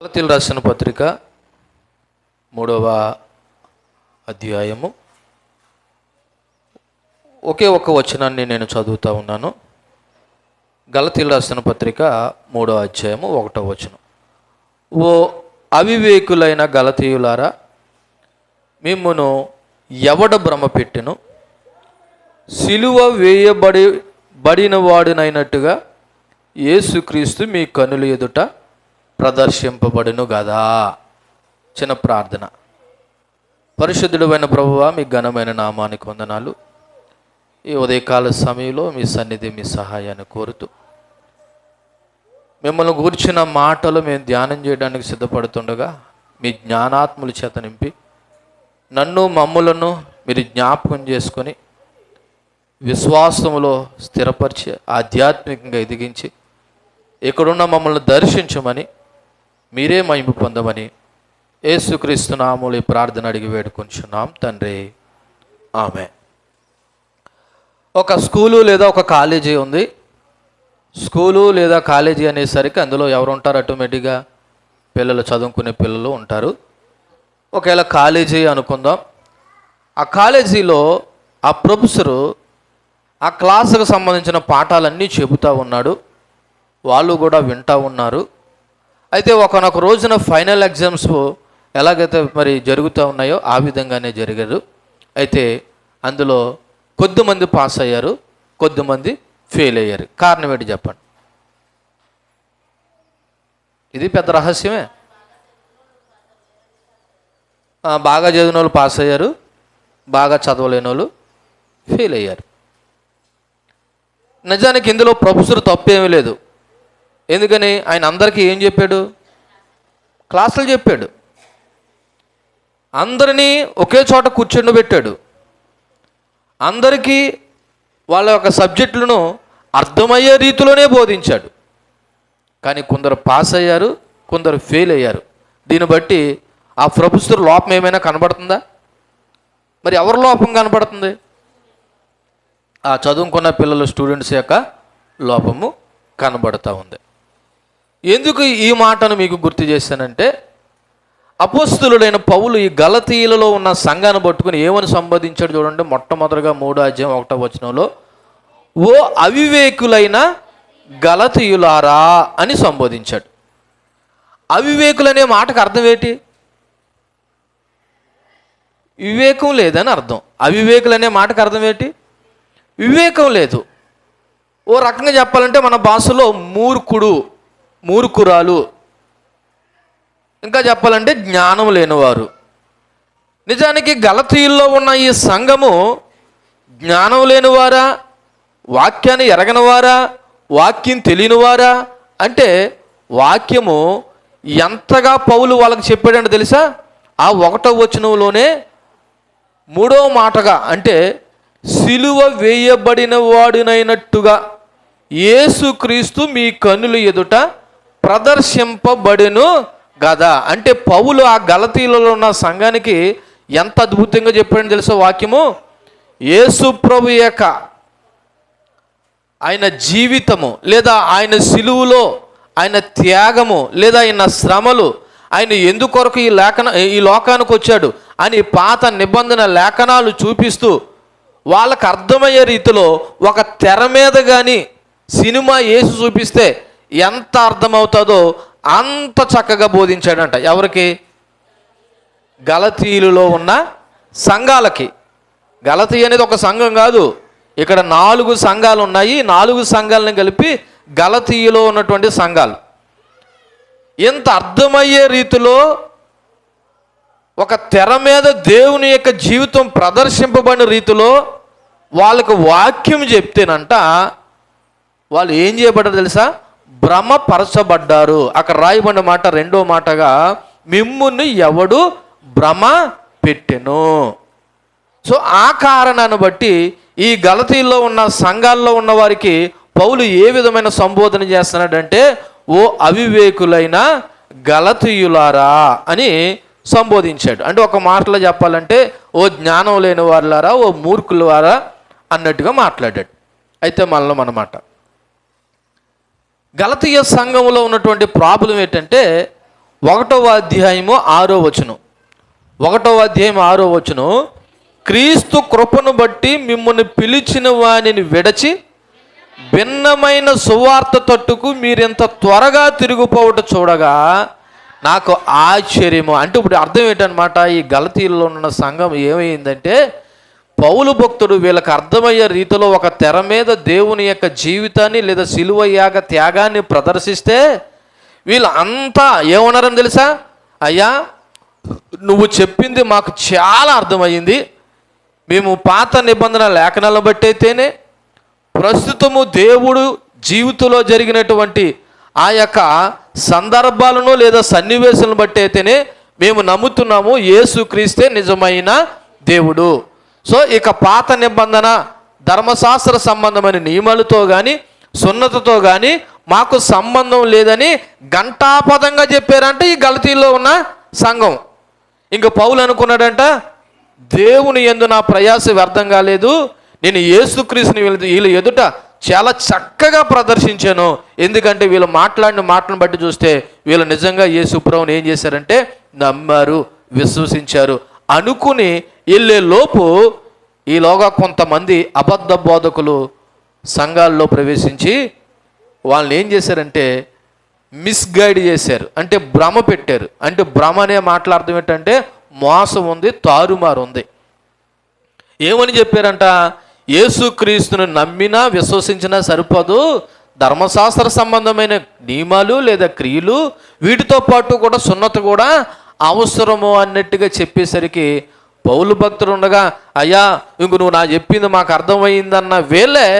గలతీయులు రాసిన పత్రిక 3వ అధ్యాయము ఒకే ఒక వచనాన్ని నేను చదువుతా ఉన్నాను. గలతీయులు రాసిన పత్రిక 3వ అధ్యాయము 1వ వచనం. ఓ అవివేకులైన గలతీయులారా, మిమ్మును ఎవడ భ్రమ పెట్టెను? సిలువ వేయబడిన వాడినైనట్టుగా యేసుక్రీస్తు మీ కనుల ఎదుట ప్రదర్శింపబడును గదా. చిన్న ప్రార్థన. పరిశుద్ధుడైన ప్రభువా, మీ ఘనమైన నామానికి వందనాలు. ఈ ఉదయకాల సమయంలో మీ సన్నిధి, మీ సహాయాన్ని కోరుతూ మిమ్మల్ని గూర్చిన మాటలు మేము ధ్యానం చేయడానికి సిద్ధపడుతుండగా మీ జ్ఞానాత్ముల చేత నింపి నన్ను మమ్ములను మీరు జ్ఞాపకం చేసుకొని విశ్వాసములో స్థిరపరిచి ఆధ్యాత్మికంగా ఎదిగించి ఇక్కడున్న మమ్మల్ని దర్శించమని, మీరే మహిమ పొందమని యేసుక్రీస్తు నామములో ఈ ప్రార్థన అడిగి వేడుకొంచున్నాం తండ్రి, ఆమె. ఒక స్కూలు లేదా ఒక కాలేజీ ఉంది. స్కూలు లేదా కాలేజీ అనేసరికి అందులో ఎవరు ఉంటారు? ఆటోమేటిక్గా పిల్లలు, చదువుకునే పిల్లలు ఉంటారు. ఒకవేళ కాలేజీ అనుకుందాం. ఆ కాలేజీలో ఆ ప్రొఫెసరు ఆ క్లాసుకు సంబంధించిన పాఠాలన్నీ చెబుతూ ఉన్నాడు. వాళ్ళు కూడా వింటూ ఉన్నారు. అయితే ఒకనొక రోజున ఫైనల్ ఎగ్జామ్స్ ఎలాగైతే మరి జరుగుతూ ఉన్నాయో ఆ విధంగానే జరిగారు. అయితే అందులో కొద్దిమంది పాస్ అయ్యారు, కొద్దిమంది ఫెయిల్ అయ్యారు. కారణం ఏంటి చెప్పండి? ఇది పెద్ద రహస్యమే. బాగా చదివిన వాళ్ళు పాస్ అయ్యారు, బాగా చదవలేని వాళ్ళు ఫెయిల్ అయ్యారు. నిజానికి ఇందులో ప్రొఫెసర్ తప్పేమీ లేదు. ఎందుకని ఆయన అందరికీ ఏం చెప్పాడు? క్లాసులు చెప్పాడు. అందరినీ ఒకే చోట కూర్చోబెట్టాడు. అందరికీ వాళ్ళ యొక్క సబ్జెక్టులను అర్థమయ్యే రీతిలోనే బోధించాడు. కానీ కొందరు పాస్ అయ్యారు, కొందరు ఫెయిల్ అయ్యారు. దీన్ని బట్టి ఆ ప్రొఫెసర్ లోపం ఏమైనా కనబడుతుందా? మరి ఎవరి లోపం కనబడుతుంది? ఆ చదువుకున్న పిల్లలు, స్టూడెంట్స్ యొక్క లోపము కనబడుతూ ఉంది. ఎందుకు ఈ మాటను మీకు గుర్తు చేశానంటే, అపోస్తలుడైన పౌలు ఈ గలతీయులలో ఉన్న సంఘాన్ని పట్టుకుని ఏమని సంబోధించాడు చూడండి. మొట్టమొదటిగా 3వ అధ్యాయం 1వ వచనంలో ఓ అవివేకులైన గలతీయులారా అని సంబోధించాడు. అవివేకులనే మాటకు అర్థం ఏంటి? వివేకం లేదని అర్థం. అవివేకులనే మాటకు అర్థం ఏంటి? వివేకం లేదు. ఓ రకంగా చెప్పాలంటే మన భాషలో మూర్ఖుడు, మూర్ఖురాలు, ఇంకా చెప్పాలంటే జ్ఞానం లేనివారు. నిజానికి గలతీయుల్లో ఉన్న ఈ సంఘము జ్ఞానం లేనివారా, వాక్యాన్ని ఎరగనివారా, వాక్యం తెలియనివారా అంటే వాక్యము ఎంతగా పౌలు వాళ్ళకి చెప్పాడంటే తెలుసా? ఆ 1వ వచనంలోనే 3వ మాటగా, అంటే సిలువ వేయబడిన వాడినైనట్టుగా యేసుక్రీస్తు మీ కన్నుల ఎదుట ప్రదర్శింపబడెను గదా. అంటే పౌలు ఆ గలతీయులలో ఉన్న సంఘానికి ఎంత అద్భుతంగా చెప్పాడని తెలుసా వాక్యము? యేసు ప్రభు యొక్క ఆయన జీవితము, లేదా ఆయన సిలువులో ఆయన త్యాగము, లేదా ఆయన శ్రమలు, ఆయన ఎందుకొరకు ఈ లోకానికి వచ్చాడు అని పాత నిబంధన లేఖనాలు చూపిస్తూ వాళ్ళకు అర్థమయ్యే రీతిలో ఒక తెర మీద కానీ సినిమా వేసి చూపిస్తే ఎంత అర్థమవుతుందో అంత చక్కగా బోధించాడంట. ఎవరికి? గలతీయులలో ఉన్న సంఘాలకి. గలతీ అనేది ఒక సంఘం కాదు. ఇక్కడ 4 సంఘాలు ఉన్నాయి. 4 సంఘాలను కలిపి గలతీయులో ఉన్నటువంటి సంఘాలు. ఎంత అర్థమయ్యే రీతిలో ఒక తెర మీద దేవుని యొక్క జీవితం ప్రదర్శింపబడిన రీతిలో వాళ్ళకు వాక్యం చెప్తేనంట వాళ్ళు ఏం చేయబడ్డారు తెలుసా? భ్రమపరచబడ్డారు. అక్కడ రాయబడిన మాట 2వ మాటగా మిమ్మును ఎవడు భ్రమ పెట్టెను. సో ఆ కారణాన్ని బట్టి ఈ గలతీల్లో ఉన్న సంఘాల్లో ఉన్న వారికి పౌలు ఏ విధమైన సంబోధన చేస్తున్నాడంటే ఓ అవివేకులైన గలతీయులారా అని సంబోధించాడు. అంటే ఒక మాటలో చెప్పాలంటే ఓ జ్ఞానం లేని వారులారా, ఓ మూర్ఖుల వారా అన్నట్టుగా మాట్లాడాడు. అయితే మనమాట గలతీయ సంఘంలో ఉన్నటువంటి ప్రాబ్లం ఏంటంటే 1వ అధ్యాయం 6వ వచనం, క్రీస్తు కృపను బట్టి మిమ్మల్ని పిలిచిన వానిని విడచి భిన్నమైన సువార్త తట్టుకు మీరెంత త్వరగా తిరిగిపోవట చూడగా నాకు ఆశ్చర్యము. అంటే ఇప్పుడు అర్థం ఏంటనమాట, ఈ గలతీలో ఉన్న సంఘం ఏమైందంటే, పౌలు భక్తుడు వీళ్ళకి అర్థమయ్యే రీతిలో ఒక తెర మీద దేవుని యొక్క జీవితాన్ని లేదా సిలువ యాగ త్యాగాన్ని ప్రదర్శిస్తే వీళ్ళు అంతా ఏమన్నారని తెలుసా? అయ్యా, నువ్వు చెప్పింది మాకు చాలా అర్థమయ్యింది. మేము పాత నిబంధన లేఖనాలను బట్టి అయితేనే, ప్రస్తుతము దేవుడు జీవితంలో జరిగినటువంటి ఆ యొక్క సందర్భాలను లేదా సన్నివేశాలను బట్టి అయితేనే మేము నమ్ముతున్నాము యేసుక్రీస్తే నిజమైన దేవుడు. సో ఇక పాత నిబంధన ధర్మశాస్త్ర సంబంధమైన నియమాలతో కానీ సున్నతతో కానీ మాకు సంబంధం లేదని ఘంటాపదంగా చెప్పారంటే ఈ గలతీలో ఉన్న సంఘం. ఇంక పౌలు అనుకున్నాడంట, దేవుని యందు నా ప్రయాస వ్యర్థం కాలేదు, నేను యేసుక్రీస్తుని వీళ్ళ ఎదుట చాలా చక్కగా ప్రదర్శించాను. ఎందుకంటే వీళ్ళు మాట్లాడిన మాటలను బట్టి చూస్తే వీళ్ళు నిజంగా యేసు ప్రభువుని ఏం చేశారంటే నమ్మారు, విశ్వసించారు అనుకుని వెళ్ళే లోపు ఈలోగా కొంతమంది అబద్ధ బోధకులు సంఘాల్లో ప్రవేశించి వాళ్ళని ఏం చేశారంటే మిస్గైడ్ చేశారు, అంటే భ్రమ పెట్టారు. అంటే భ్రమ అనే మాటల అర్థం ఏంటంటే మోసం ఉంది, తారుమారు ఉంది. ఏమని చెప్పారంట, యేసుక్రీస్తును నమ్మినా విశ్వసించినా సరిపోదు, ధర్మశాస్త్ర సంబంధమైన నియమాలు లేదా క్రియలు వీటితో పాటు కూడా సున్నత కూడా అవసరము అన్నట్టుగా చెప్పేసరికి పౌలు భక్తుడు ఉండగా, అయ్యా ఇంక నువ్వు నా చెప్పింది మాకు అర్థమైందన్న వేళే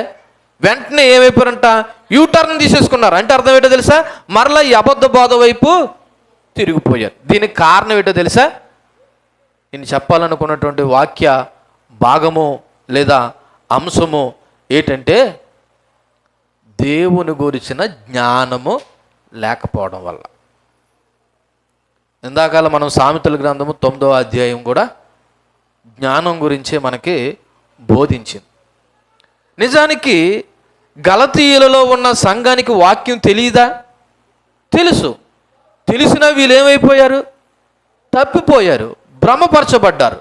వెంటనే ఏమైపోయారంట, యూటర్న్ తీసేసుకున్నారు. అంటే అర్థం ఏంటో తెలుసా, మరలా ఈ అబద్ధ బోధ వైపు తిరిగిపోయారు. దీనికి కారణం ఏంటో తెలుసా, నేను చెప్పాలనుకున్నటువంటి వాక్య భాగము లేదా అంశము ఏంటంటే దేవుని గురించిన జ్ఞానము లేకపోవడం వల్ల. ఇందాకాల మనం సామెతల గ్రంథము 9వ అధ్యాయం కూడా జ్ఞానం గురించే మనకి బోధించింది. నిజానికి గలతీయులలో ఉన్న సంఘానికి వాక్యం తెలియదా? తెలుసు. తెలిసినా వీళ్ళు ఏమైపోయారు, తప్పిపోయారు, భ్రమపరచబడ్డారు.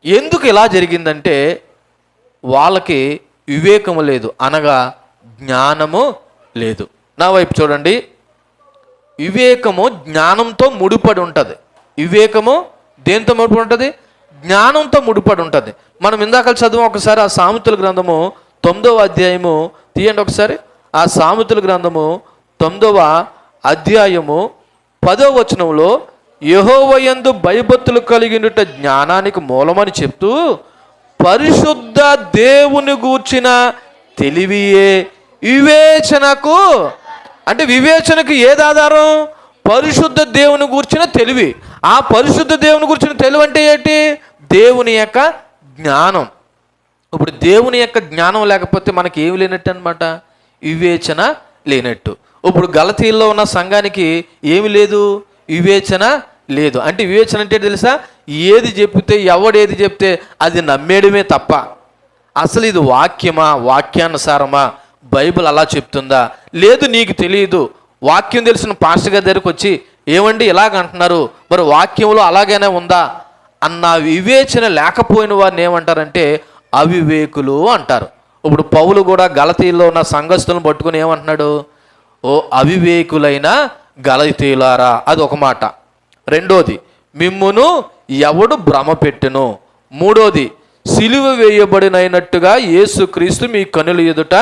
ఎందుకు ఇలా జరిగిందంటే వాళ్ళకి వివేకము లేదు, అనగా జ్ఞానము లేదు. నా వైపు చూడండి, వివేకము జ్ఞానంతో ముడిపడి ఉంటుంది. వివేకము దేంతో ముడిపడి ఉంటుంది? జ్ఞానంతో ముడిపడి ఉంటుంది. మనం ఇందాక చదువు ఒకసారి ఆ సామెతల గ్రంథము 9వ అధ్యాయము తీయండి ఒకసారి. ఆ సామెతల గ్రంథము 9వ అధ్యాయము 10వ వచనంలో యెహోవాయందు భయభక్తులు కలిగినట జ్ఞానానికి మూలమని చెప్తూ, పరిశుద్ధ దేవుని గూర్చిన తెలివియే వివేచనకు. అంటే వివేచనకు ఏది ఆధారం? పరిశుద్ధ దేవుని గూర్చిన తెలివి. ఆ పరిశుద్ధ దేవుని గూర్చిన తెలివి అంటే ఏంటి? దేవుని యొక్క జ్ఞానం. ఇప్పుడు దేవుని యొక్క జ్ఞానం లేకపోతే మనకి ఏమి లేనట్టు అనమాట, వివేచన లేనట్టు. ఇప్పుడు గలతీల్లో ఉన్న సంఘానికి ఏమి లేదు, వివేచన లేదు. అంటే వివేచన అంటే తెలుసా, ఏది చెప్తే ఎవడేది చెప్తే అది నమ్మేయడమే తప్ప అసలు ఇది వాక్యమా, వాక్యానుసారమా, బైబిల్ అలా చెప్తుందా, లేదు నీకు తెలియదు, వాక్యం తెలిసిన పాస్టర్ గారి దగ్గరికి వచ్చి ఏమండి ఇలాగ అంటున్నారు, మరి వాక్యంలో అలాగైనా ఉందా అన్న వివేచన లేకపోయిన వారిని ఏమంటారంటే అవివేకులు అంటారు. ఇప్పుడు పౌలు కూడా గలతీల్లో ఉన్న సంఘస్థులను పట్టుకుని ఏమంటున్నాడు, ఓ అవివేకులైన గలతీయులారా, అది ఒక మాట. రెండోది, మిమ్మును ఎవడు భ్రమ పెట్టెను. మూడోది, సిలువ వేయబడినట్టుగా యేసుక్రీస్తు మీ కనుల ఎదుట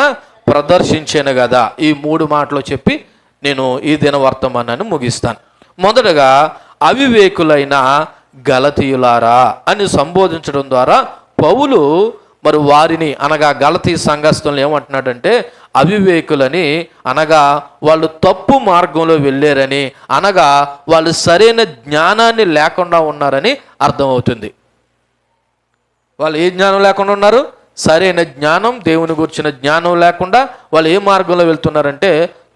ప్రదర్శించాను కదా. ఈ 3 మాటలు చెప్పి నేను ఈ దిన వర్తమానాన్ని ముగిస్తాను. మొదటగా అవివేకులైన గలతీయులారా అని సంబోధించడం ద్వారా పౌలు మరి వారిని అనగా గలతీ సంఘస్థులను ఏమంటున్నాడంటే అవివేకులని, అనగా వాళ్ళు తప్పు మార్గంలో వెళ్ళారని, అనగా వాళ్ళు సరైన జ్ఞానాన్ని లేకుండా ఉన్నారని అర్థమవుతుంది. వాళ్ళు ఏ జ్ఞానం లేకుండా ఉన్నారు? సరైన జ్ఞానం, దేవుని గురించిన జ్ఞానం లేకుండా వాళ్ళు ఏ మార్గంలో వెళ్తున్నారంటే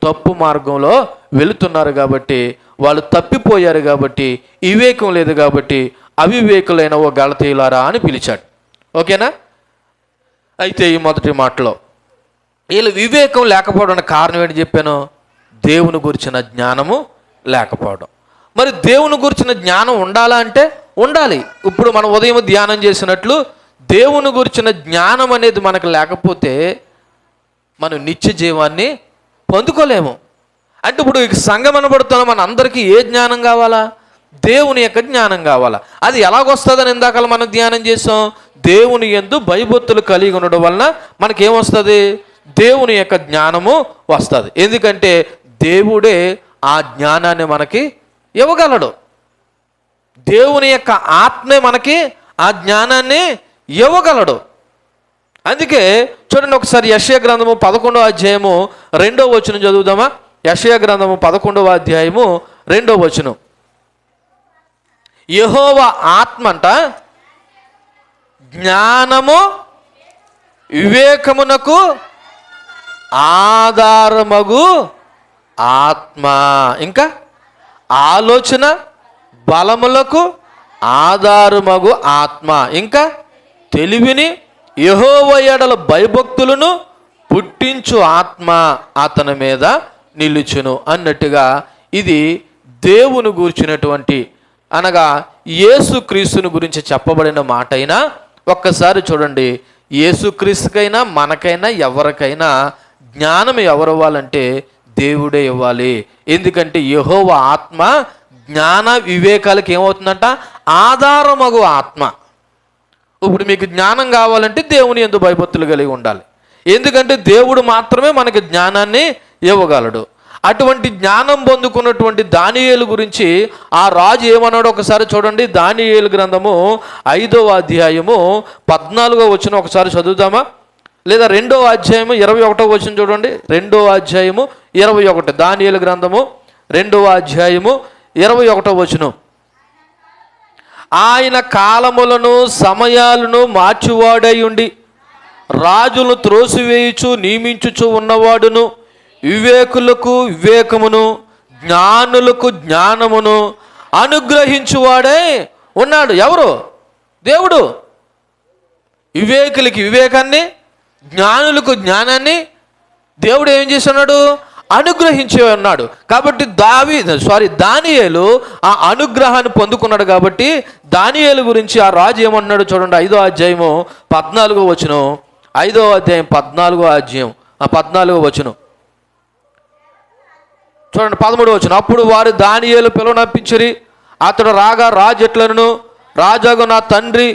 తప్పు మార్గంలో వెళుతున్నారు. కాబట్టి వాళ్ళు తప్పిపోయారు, కాబట్టి వివేకం లేదు, కాబట్టి అవివేకులైన ఓ గలతీయులారా అని పిలిచాడు. ఓకేనా? అయితే ఈ మొదటి మాటలో వీళ్ళు వివేకం లేకపోవడానికి కారణం ఏంటి చెప్పాను, దేవుని గురించిన జ్ఞానము లేకపోవడం. మరి దేవుని గురించిన జ్ఞానం ఉండాలా అంటే ఉండాలి. ఇప్పుడు మనం ఉదయం ధ్యానం చేసినట్లు దేవుని గురించిన జ్ఞానం అనేది మనకు లేకపోతే మనం నిత్య జీవాన్ని పొందుకోలేము. అంటే ఇప్పుడు ఈ సంఘం అనబడుతున్న మన అందరికీ ఏ జ్ఞానం కావాలా? దేవుని యొక్క జ్ఞానం కావాలా. అది ఎలాగొస్తుందని ఇందాక మనం ధ్యానం చేసాం. దేవుని యందు భయభక్తులు కలిగి ఉండడం వలన మనకేమొస్తుంది? దేవుని యొక్క జ్ఞానము వస్తుంది. ఎందుకంటే దేవుడే ఆ జ్ఞానాన్ని మనకి ఇవ్వగలడు. దేవుని యొక్క ఆత్మే మనకి ఆ జ్ఞానాన్ని ఇవ్వగలడు. అందుకే చూడండి ఒకసారి యెషయా గ్రంథము 11వ అధ్యాయము 2వ వచనం చదువుదామా? యెషయా గ్రంథము 11వ అధ్యాయము 2వ వచనం. యెహోవా ఆత్మ అంట జ్ఞానము వివేకమునకు ఆధారమగు ఆత్మ, ఇంకా ఆలోచన బలములకు ఆధారమగు ఆత్మ, ఇంకా తెలివిని యెహోవా యెడల భయభక్తులను పుట్టించు ఆత్మ అతని మీద నిలుచును అన్నట్టుగా ఇది దేవుని గూర్చినటువంటి అనగా యేసుక్రీస్తుని గురించి చెప్పబడిన మాట అయినా ఒక్కసారి చూడండి. యేసుక్రీస్తుకైనా మనకైనా ఎవరికైనా జ్ఞానం ఎవరు ఇవ్వాలంటే దేవుడే ఇవ్వాలి. ఎందుకంటే యెహోవా ఆత్మ జ్ఞాన వివేకాలకు ఏమవుతుందంట? ఆధారమగు ఆత్మ. ఇప్పుడు మీకు జ్ఞానం కావాలంటే దేవుని యందు భయభక్తులు కలిగి ఉండాలి. ఎందుకంటే దేవుడు మాత్రమే మనకి జ్ఞానాన్ని ఇవ్వగలడు. అటువంటి జ్ఞానం పొందుకున్నటువంటి దానియేలు గురించి ఆ రాజు ఏమన్నాడు ఒకసారి చూడండి. దానియేలు గ్రంథము 5వ అధ్యాయము 14వ వచనం ఒకసారి చదువుదామా? లేదా 2వ అధ్యాయము 21వ వచనం చూడండి. 2వ అధ్యాయము 21, దానియేలు గ్రంథము 2వ అధ్యాయము 21వ వచనం. ఆయన కాలములను సమయాలను మార్చువాడై ఉండి రాజులను త్రోసివేయుచు నియమించుచు ఉన్నవాడును, వివేకులకు వివేకమును జ్ఞానులకు జ్ఞానమును అనుగ్రహించువాడై ఉన్నాడు. ఎవరు? దేవుడు. వివేకులకి వివేకాన్ని, జ్ఞానులకు జ్ఞానాన్ని దేవుడు ఏం చేస్తున్నాడు? అనుగ్రహించి ఉన్నాడు. కాబట్టి దానియేలు ఆ అనుగ్రహాన్ని పొందుకున్నాడు. కాబట్టి దానియేలు గురించి ఆ రాజు ఏమన్నాడు చూడండి. 5వ అధ్యాయము 14వ వచనం. 5వ అధ్యాయం 14వ అధ్యాయం 14వ వచనం చూడండి. 13వ వచనం. అప్పుడు వారు దానియేలు పిలువనంపించిరి. అతడు రాగా రాజు ఎట్లను, రాజాగు నా తండ్రి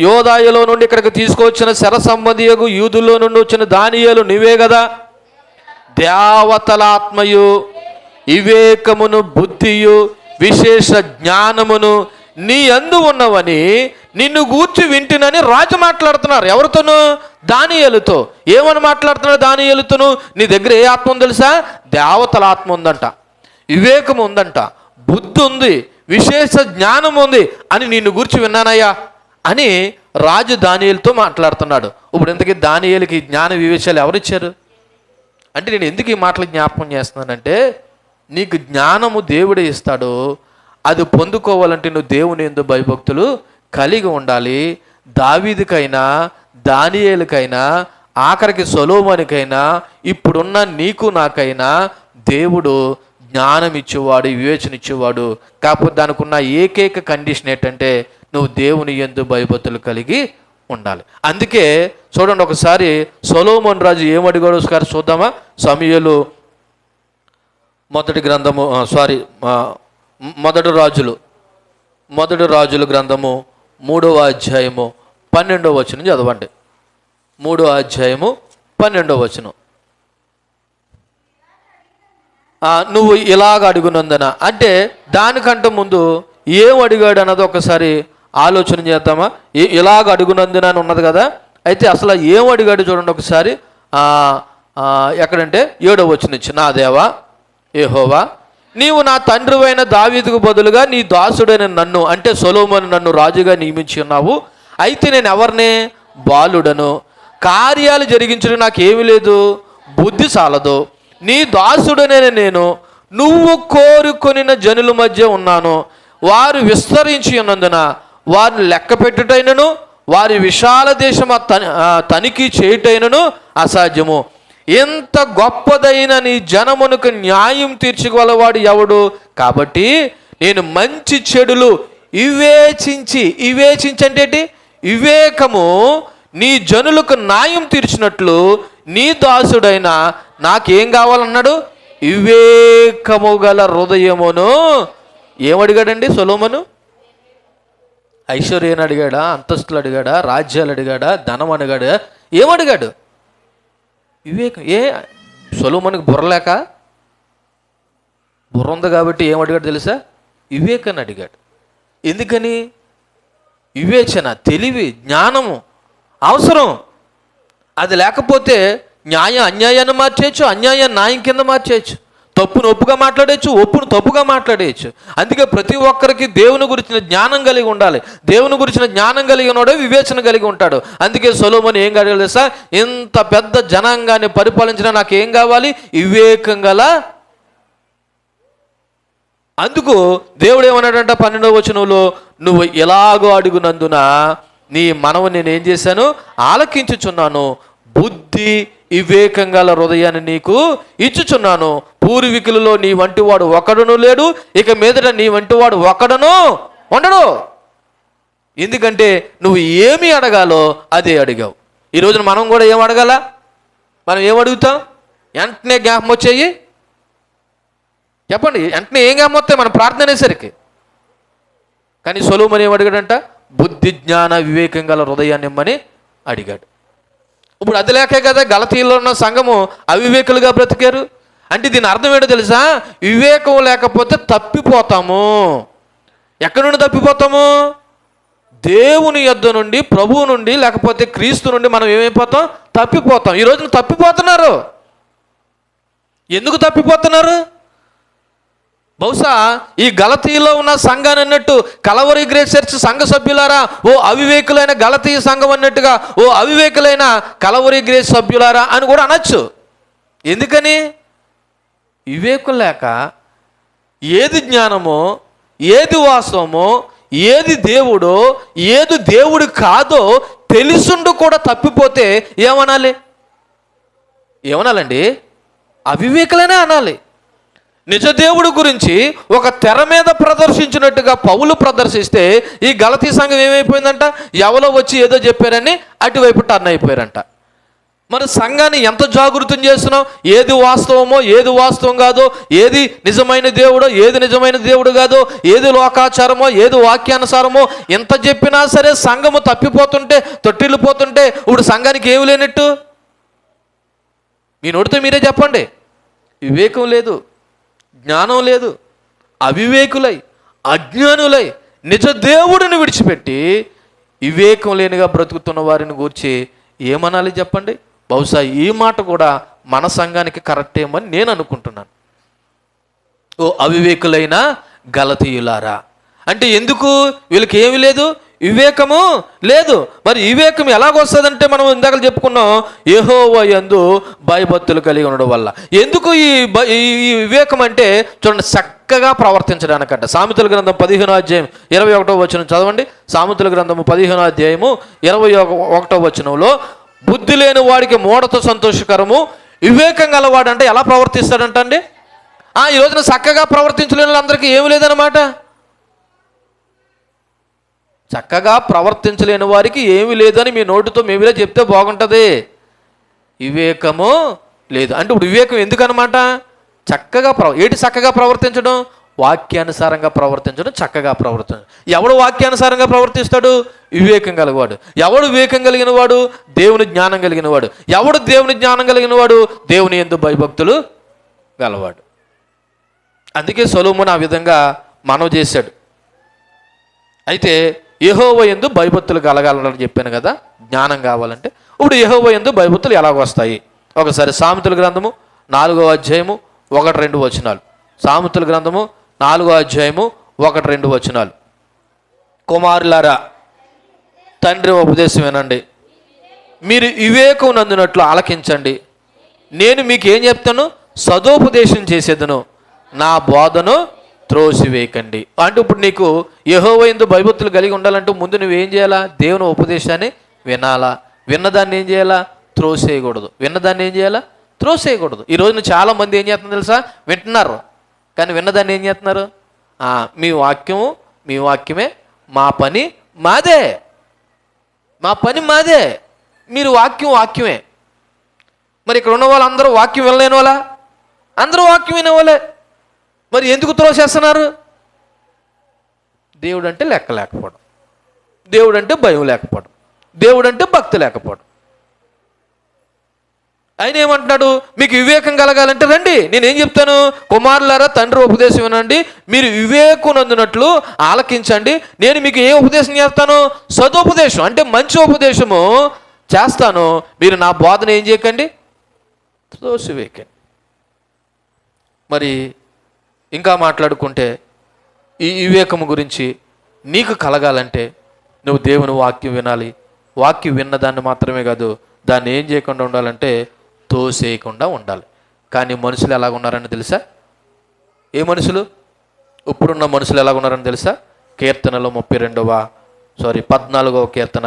యోదాయలో నుండి ఇక్కడికి తీసుకొచ్చిన శర సంబంధియగు యూదుల్లో నుండి వచ్చిన దానియేలు నీవే కదా? దేవతల ఆత్మయు వివేకమును బుద్ధియు విశేష జ్ఞానమును నీ యందు ఉన్నవని నిన్ను గూర్చి వింటునని రాజు మాట్లాడుతున్నారు. ఎవరితోనూ? దానియేలుతో. ఏమని మాట్లాడుతున్నారు దానియేలుతోను? నీ దగ్గర ఏ ఆత్మ ఉంది తెలుసా? దేవతల ఆత్మ ఉందంట, వివేకం ఉందంట, బుద్ధి ఉంది, విశేష జ్ఞానం ఉంది అని నిన్ను గూర్చి విన్నానయ్యా అని రాజు దానియేలుతో మాట్లాడుతున్నాడు. ఇప్పుడు ఇంతకీ దానియేలుకి జ్ఞాన వివేచాలు ఎవరిచ్చారు అంటే, నేను ఎందుకు ఈ మాటలు జ్ఞాపకం చేస్తున్నానంటే, నీకు జ్ఞానము దేవుడే ఇస్తాడు. అది పొందుకోవాలంటే నువ్వు దేవుని యందు భయభక్తులు కలిగి ఉండాలి. దావీదుకైనా దానియేలుకైనా ఆఖరికి సొలొమోనుకైనా ఇప్పుడున్న నీకు నాకైనా దేవుడు జ్ఞానం ఇచ్చేవాడు, వివేచన ఇచ్చేవాడు. కాకపోతే దానికి ఉన్న ఏకైక కండిషన్ ఏంటంటే నువ్వు దేవుని యందు భయభక్తులు కలిగి ఉండాలి. అందుకే చూడండి ఒకసారి సొలొమోను రాజు ఏమడిగాడు ఒకసారి చూద్దామా? సమూయేలు మొదటి రాజుల గ్రంథము 3వ అధ్యాయము 12వ వచనం చదవండి. 3వ అధ్యాయము 12వ వచనం. నువ్వు ఇలాగ అడుగునందున అంటే దానికంటే ముందు ఏం అడిగాడు అన్నది ఒకసారి ఆలోచన చేద్దామా? ఇలాగ అడుగునందున అని ఉన్నది కదా. అయితే అసలు ఏం అడిగాడు చూడండి ఒకసారి. ఎక్కడంటే 7వ వచనం నుంచి, నా దేవా యెహోవా, నీవు నా తండ్రివైన దావీదుకు బదులుగా నీ దాసుడైన నన్ను అంటే సొలొమోను నన్ను రాజుగా నియమించి ఉన్నావు. అయితే నేను ఎవరిని? బాలుడను, కార్యాలు జరిగించడం నాకేమీ లేదు, బుద్ధి చాలదు. నీ దాసుడనే నేను నువ్వు కోరుకొనిన జనుల మధ్య ఉన్నాను. వారు విస్తరించి ఉన్నందున వారిని లెక్క పెట్టుటైనను వారి విశాల దేశం తనిఖీ చేయుటైనను అసాధ్యము. ఎంత గొప్పదైన నీ జనమునకు న్యాయం తీర్చగలవాడు ఎవడు? కాబట్టి నేను మంచి చెడులు వివేచించి అంటే ఏంటి? వివేకము నీ జనులకు న్యాయం తీర్చినట్లు నీ దాసుడైన నాకేం కావాలన్నాడు? వివేకము గల హృదయమును. ఏమడిగాడండి సొలొమోను? ఐశ్వర్యాన్ని అడిగాడా? అంతస్తులు అడిగాడా? రాజ్యాలు అడిగాడా? ధనం అడిగాడా? ఏమడిగాడు? వివేకం. సొలొమోనుకి బుర్రలేక? బుర్ర ఉంది కాబట్టి ఏమడిగాడు తెలుసా? వివేకాన్ని అడిగాడు. ఎందుకని? వివేచన, తెలివి, జ్ఞానము అవసరం. అది లేకపోతే అన్యాయాన్ని మార్చేయచ్చు, అన్యాయాన్ని న్యాయం కింద మార్చేయచ్చు, తప్పును ఒప్పుగా మాట్లాడేయచ్చు, ఒప్పును తప్పుగా మాట్లాడేయచ్చు. అందుకే ప్రతి ఒక్కరికి దేవుని గురించిన జ్ఞానం కలిగి ఉండాలి. దేవుని గురించిన జ్ఞానం కలిగి ఉన్నాడే వివేచన కలిగి ఉంటాడు. అందుకే సొలొమోను ఏం కావాలి తెలుసా? ఇంత పెద్ద జనాంగాన్ని పరిపాలించిన నాకు ఏం కావాలి? వివేకం గల. అందుకు దేవుడు ఏమన్నాడంట 12వ వచనంలో, నువ్వు ఎలాగో అడుగునందున నీ మనవు నేనేం చేశాను? ఆలకించుచున్నాను. బుద్ధి వివేకం గల హృదయాన్ని నీకు ఇచ్చుచున్నాను. పూర్వీకులలో నీ వంటి వాడు ఒకడును లేడు, ఇక మీదట నీ వంటి వాడు ఒకడును ఉండడు. ఎందుకంటే నువ్వు ఏమి అడగాలో అదే అడిగావు. ఈ రోజున మనం కూడా ఏం అడగాల? మనం ఏం అడుగుతాం? వెంటనే జ్ఞాపకం వచ్చేయి. చెప్పండి, వెంటనే ఏం జ్ఞాపకం వస్తాయి మన ప్రార్థన అనేసరికి? కానీ సొలొమోను ఏం అడిగాడంట? బుద్ధి జ్ఞాన వివేకం గల హృదయాన్ని ఇమ్మని అడిగాడు. ఇప్పుడు అది లేకే కదా గలతీలో ఉన్న సంఘము అవివేకులుగా బ్రతికారు. అంటే దీని అర్థం ఏంటో తెలుసా? వివేకం లేకపోతే తప్పిపోతాము. ఎక్కడి నుండి తప్పిపోతాము? దేవుని యొద్ద నుండి, ప్రభువు నుండి, లేకపోతే క్రీస్తు నుండి మనం ఏమైపోతాం? తప్పిపోతాం. ఈ రోజున తప్పిపోతున్నారు. ఎందుకు తప్పిపోతున్నారు? బహుశా ఈ గలతీలో ఉన్న సంఘాన్ని అన్నట్టు కలవరి గ్రేస్ చర్చ్ సంఘ సభ్యులారా, ఓ అవివేకులైన గలతీయ సంఘం అన్నట్టుగా ఓ అవివేకులైన కలవరి గ్రేస్ సభ్యులారా అని కూడా అనొచ్చు. ఎందుకని? వివేకం లేక ఏది జ్ఞానమో, ఏది వాస్తవమో, ఏది దేవుడో, ఏది దేవుడు కాదో తెలుసుండు కూడా తప్పిపోతే ఏమనాలండి? అవివేకులనే అనాలి. నిజ దేవుడి గురించి ఒక తెర మీద ప్రదర్శించినట్టుగా పౌలు ప్రదర్శిస్తే ఈ గలతీ సంఘం ఏమైపోయిందంట? ఎవరో వచ్చి ఏదో చెప్పారని అటువైపు టర్న్ అయిపోయారంట. మరి సంఘాన్ని ఎంత జాగృతం చేస్తున్నాం? ఏది వాస్తవమో, ఏది వాస్తవం కాదో, ఏది నిజమైన దేవుడో, ఏది నిజమైన దేవుడు కాదో, ఏది లోకాచారమో, ఏది వాక్యానుసారమో ఎంత చెప్పినా సరే సంఘము తప్పిపోతుంటే, తొట్టిల్లిపోతుంటే ఇప్పుడు సంఘానికి ఏమి లేనట్టు? మీ నోటితో మీరే చెప్పండి. వివేకం లేదు, జ్ఞానం లేదు, అవివేకులై, అజ్ఞానులై, నిజ దేవుడిని విడిచిపెట్టి వివేకం లేనిగా బ్రతుకుతున్న వారిని గూర్చి ఏమనాలి చెప్పండి? బహుశా ఈ మాట కూడా మన సంఘానికి కరెక్ట్ ఏమని నేను అనుకుంటున్నాను. ఓ అవివేకులైన గలతీయులారా అంటే ఎందుకు? వీళ్ళకి ఏమి లేదు, వివేకము లేదు. మరి వివేకం ఎలాగొస్తుందంటే మనం ఇందాక చెప్పుకున్నాం, యెహోవా యందు భయభక్తులు కలిగి ఉండడం వల్ల. ఎందుకు ఈ వివేకం అంటే చూడండి, చక్కగా ప్రవర్తించడానికంట. సామెతల గ్రంథం 15వ అధ్యాయం 21వ వచనం చదవండి. సామెతల గ్రంథము 15వ అధ్యాయము 21వ వచనంలో, బుద్ధి లేని వాడికి మూఢతో సంతోషకరము, వివేకం గలవాడు అంటే ఎలా ప్రవర్తిస్తాడంట అండి? ఈ రోజున చక్కగా ప్రవర్తించలేని వాళ్ళందరికీ ఏమి లేదన్నమాట. చక్కగా ప్రవర్తించలేని వారికి ఏమీ లేదని మీ నోటితో మేమిలే చెప్తే బాగుంటుంది. వివేకము లేదు అంటే ఇప్పుడు వివేకం ఎందుకనమాట? చక్కగా చక్కగా ప్రవర్తించడం? వాక్యానుసారంగా ప్రవర్తించడం, చక్కగా ప్రవర్తించడం. ఎవడు వాక్యానుసారంగా ప్రవర్తిస్తాడు? వివేకం కలిగినవాడు. ఎవడు వివేకం కలిగిన వాడు? దేవుని జ్ఞానం కలిగిన వాడు. ఎవడు దేవుని జ్ఞానం కలిగిన వాడు? దేవుని యందు భయభక్తులు గలవాడు. అందుకే సొలొమోను ఆ విధంగా మనవి చేశాడు. అయితే యెహోవా యందు భయభక్తులు కలగాలని చెప్పాను కదా, జ్ఞానం కావాలంటే. ఇప్పుడు యెహోవా యందు భయభక్తులు ఎలాగొస్తాయి? ఒకసారి సామెతల గ్రంథము 4వ అధ్యాయము 1-2 వచనాలు. సామెతల గ్రంథము 4వ అధ్యాయము 1-2 వచనాలు. కుమారులారా, తండ్రి ఉపదేశం వినండి, మీరు వివేకం నందునట్లు ఆలకించండి. నేను మీకు ఏం చెప్తాను? సదోపదేశం చేసేదను, నా బోధను త్రోసివేయకండి. అంటే ఇప్పుడు నీకు యెహోవా యందు భయభక్తులు కలిగి ఉండాలంటే ముందు నువ్వేం చేయాలా? దేవుని ఉపదేశాన్ని వినాలా. విన్నదాన్ని ఏం చేయాలా? త్రోసేయకూడదు. విన్నదాన్ని ఏం చేయాలా? త్రోసేయకూడదు. ఈ రోజున చాలామంది ఏం చేస్తున్నారు తెలుసా? వింటున్నారు, కానీ విన్నదాన్ని ఏం చేస్తున్నారు? మీ వాక్యమే, మా పని మాదే, మా పని మాదే, మీరు వాక్యమే. మరి ఇక్కడ ఉన్న వాళ్ళందరూ వాక్యం వినలేని వాళ్ళ? అందరూ వాక్యం వినేవాళ్ళే. మరి ఎందుకు త్రోసేస్తున్నారు? దేవుడు అంటే లెక్క లేకపోవడం, దేవుడు అంటే భయం లేకపోవడం, దేవుడు అంటే భక్తి లేకపోవడం. ఆయన ఏమంటున్నాడు? మీకు వివేకం కలగాలంటే రండి, నేనేం చెప్తాను? కుమారులారా, తండ్రి ఉపదేశం వినండి, మీరు వివేకునందునట్లు ఆలకించండి. నేను మీకు ఏ ఉపదేశం చేస్తాను? సదుపదేశం, అంటే మంచి ఉపదేశము చేస్తాను. మీరు నా బోధన ఏం చేయకండి? త్రోసివేయకండి. మరి ఇంకా మాట్లాడుకుంటే ఈ వివేకము గురించి నీకు కలగాలంటే నువ్వు దేవుని వాక్యం వినాలి. వాక్యం విన్నదాన్ని మాత్రమే కాదు, దాన్ని ఏం చేయకుండా ఉండాలంటే తోసేయకుండా ఉండాలి. కానీ మనుషులు ఎలాగున్నారని తెలుసా? ఏ మనుషులు? ఇప్పుడున్న మనుషులు ఎలాగున్నారని తెలుసా? కీర్తనలో 14వ కీర్తన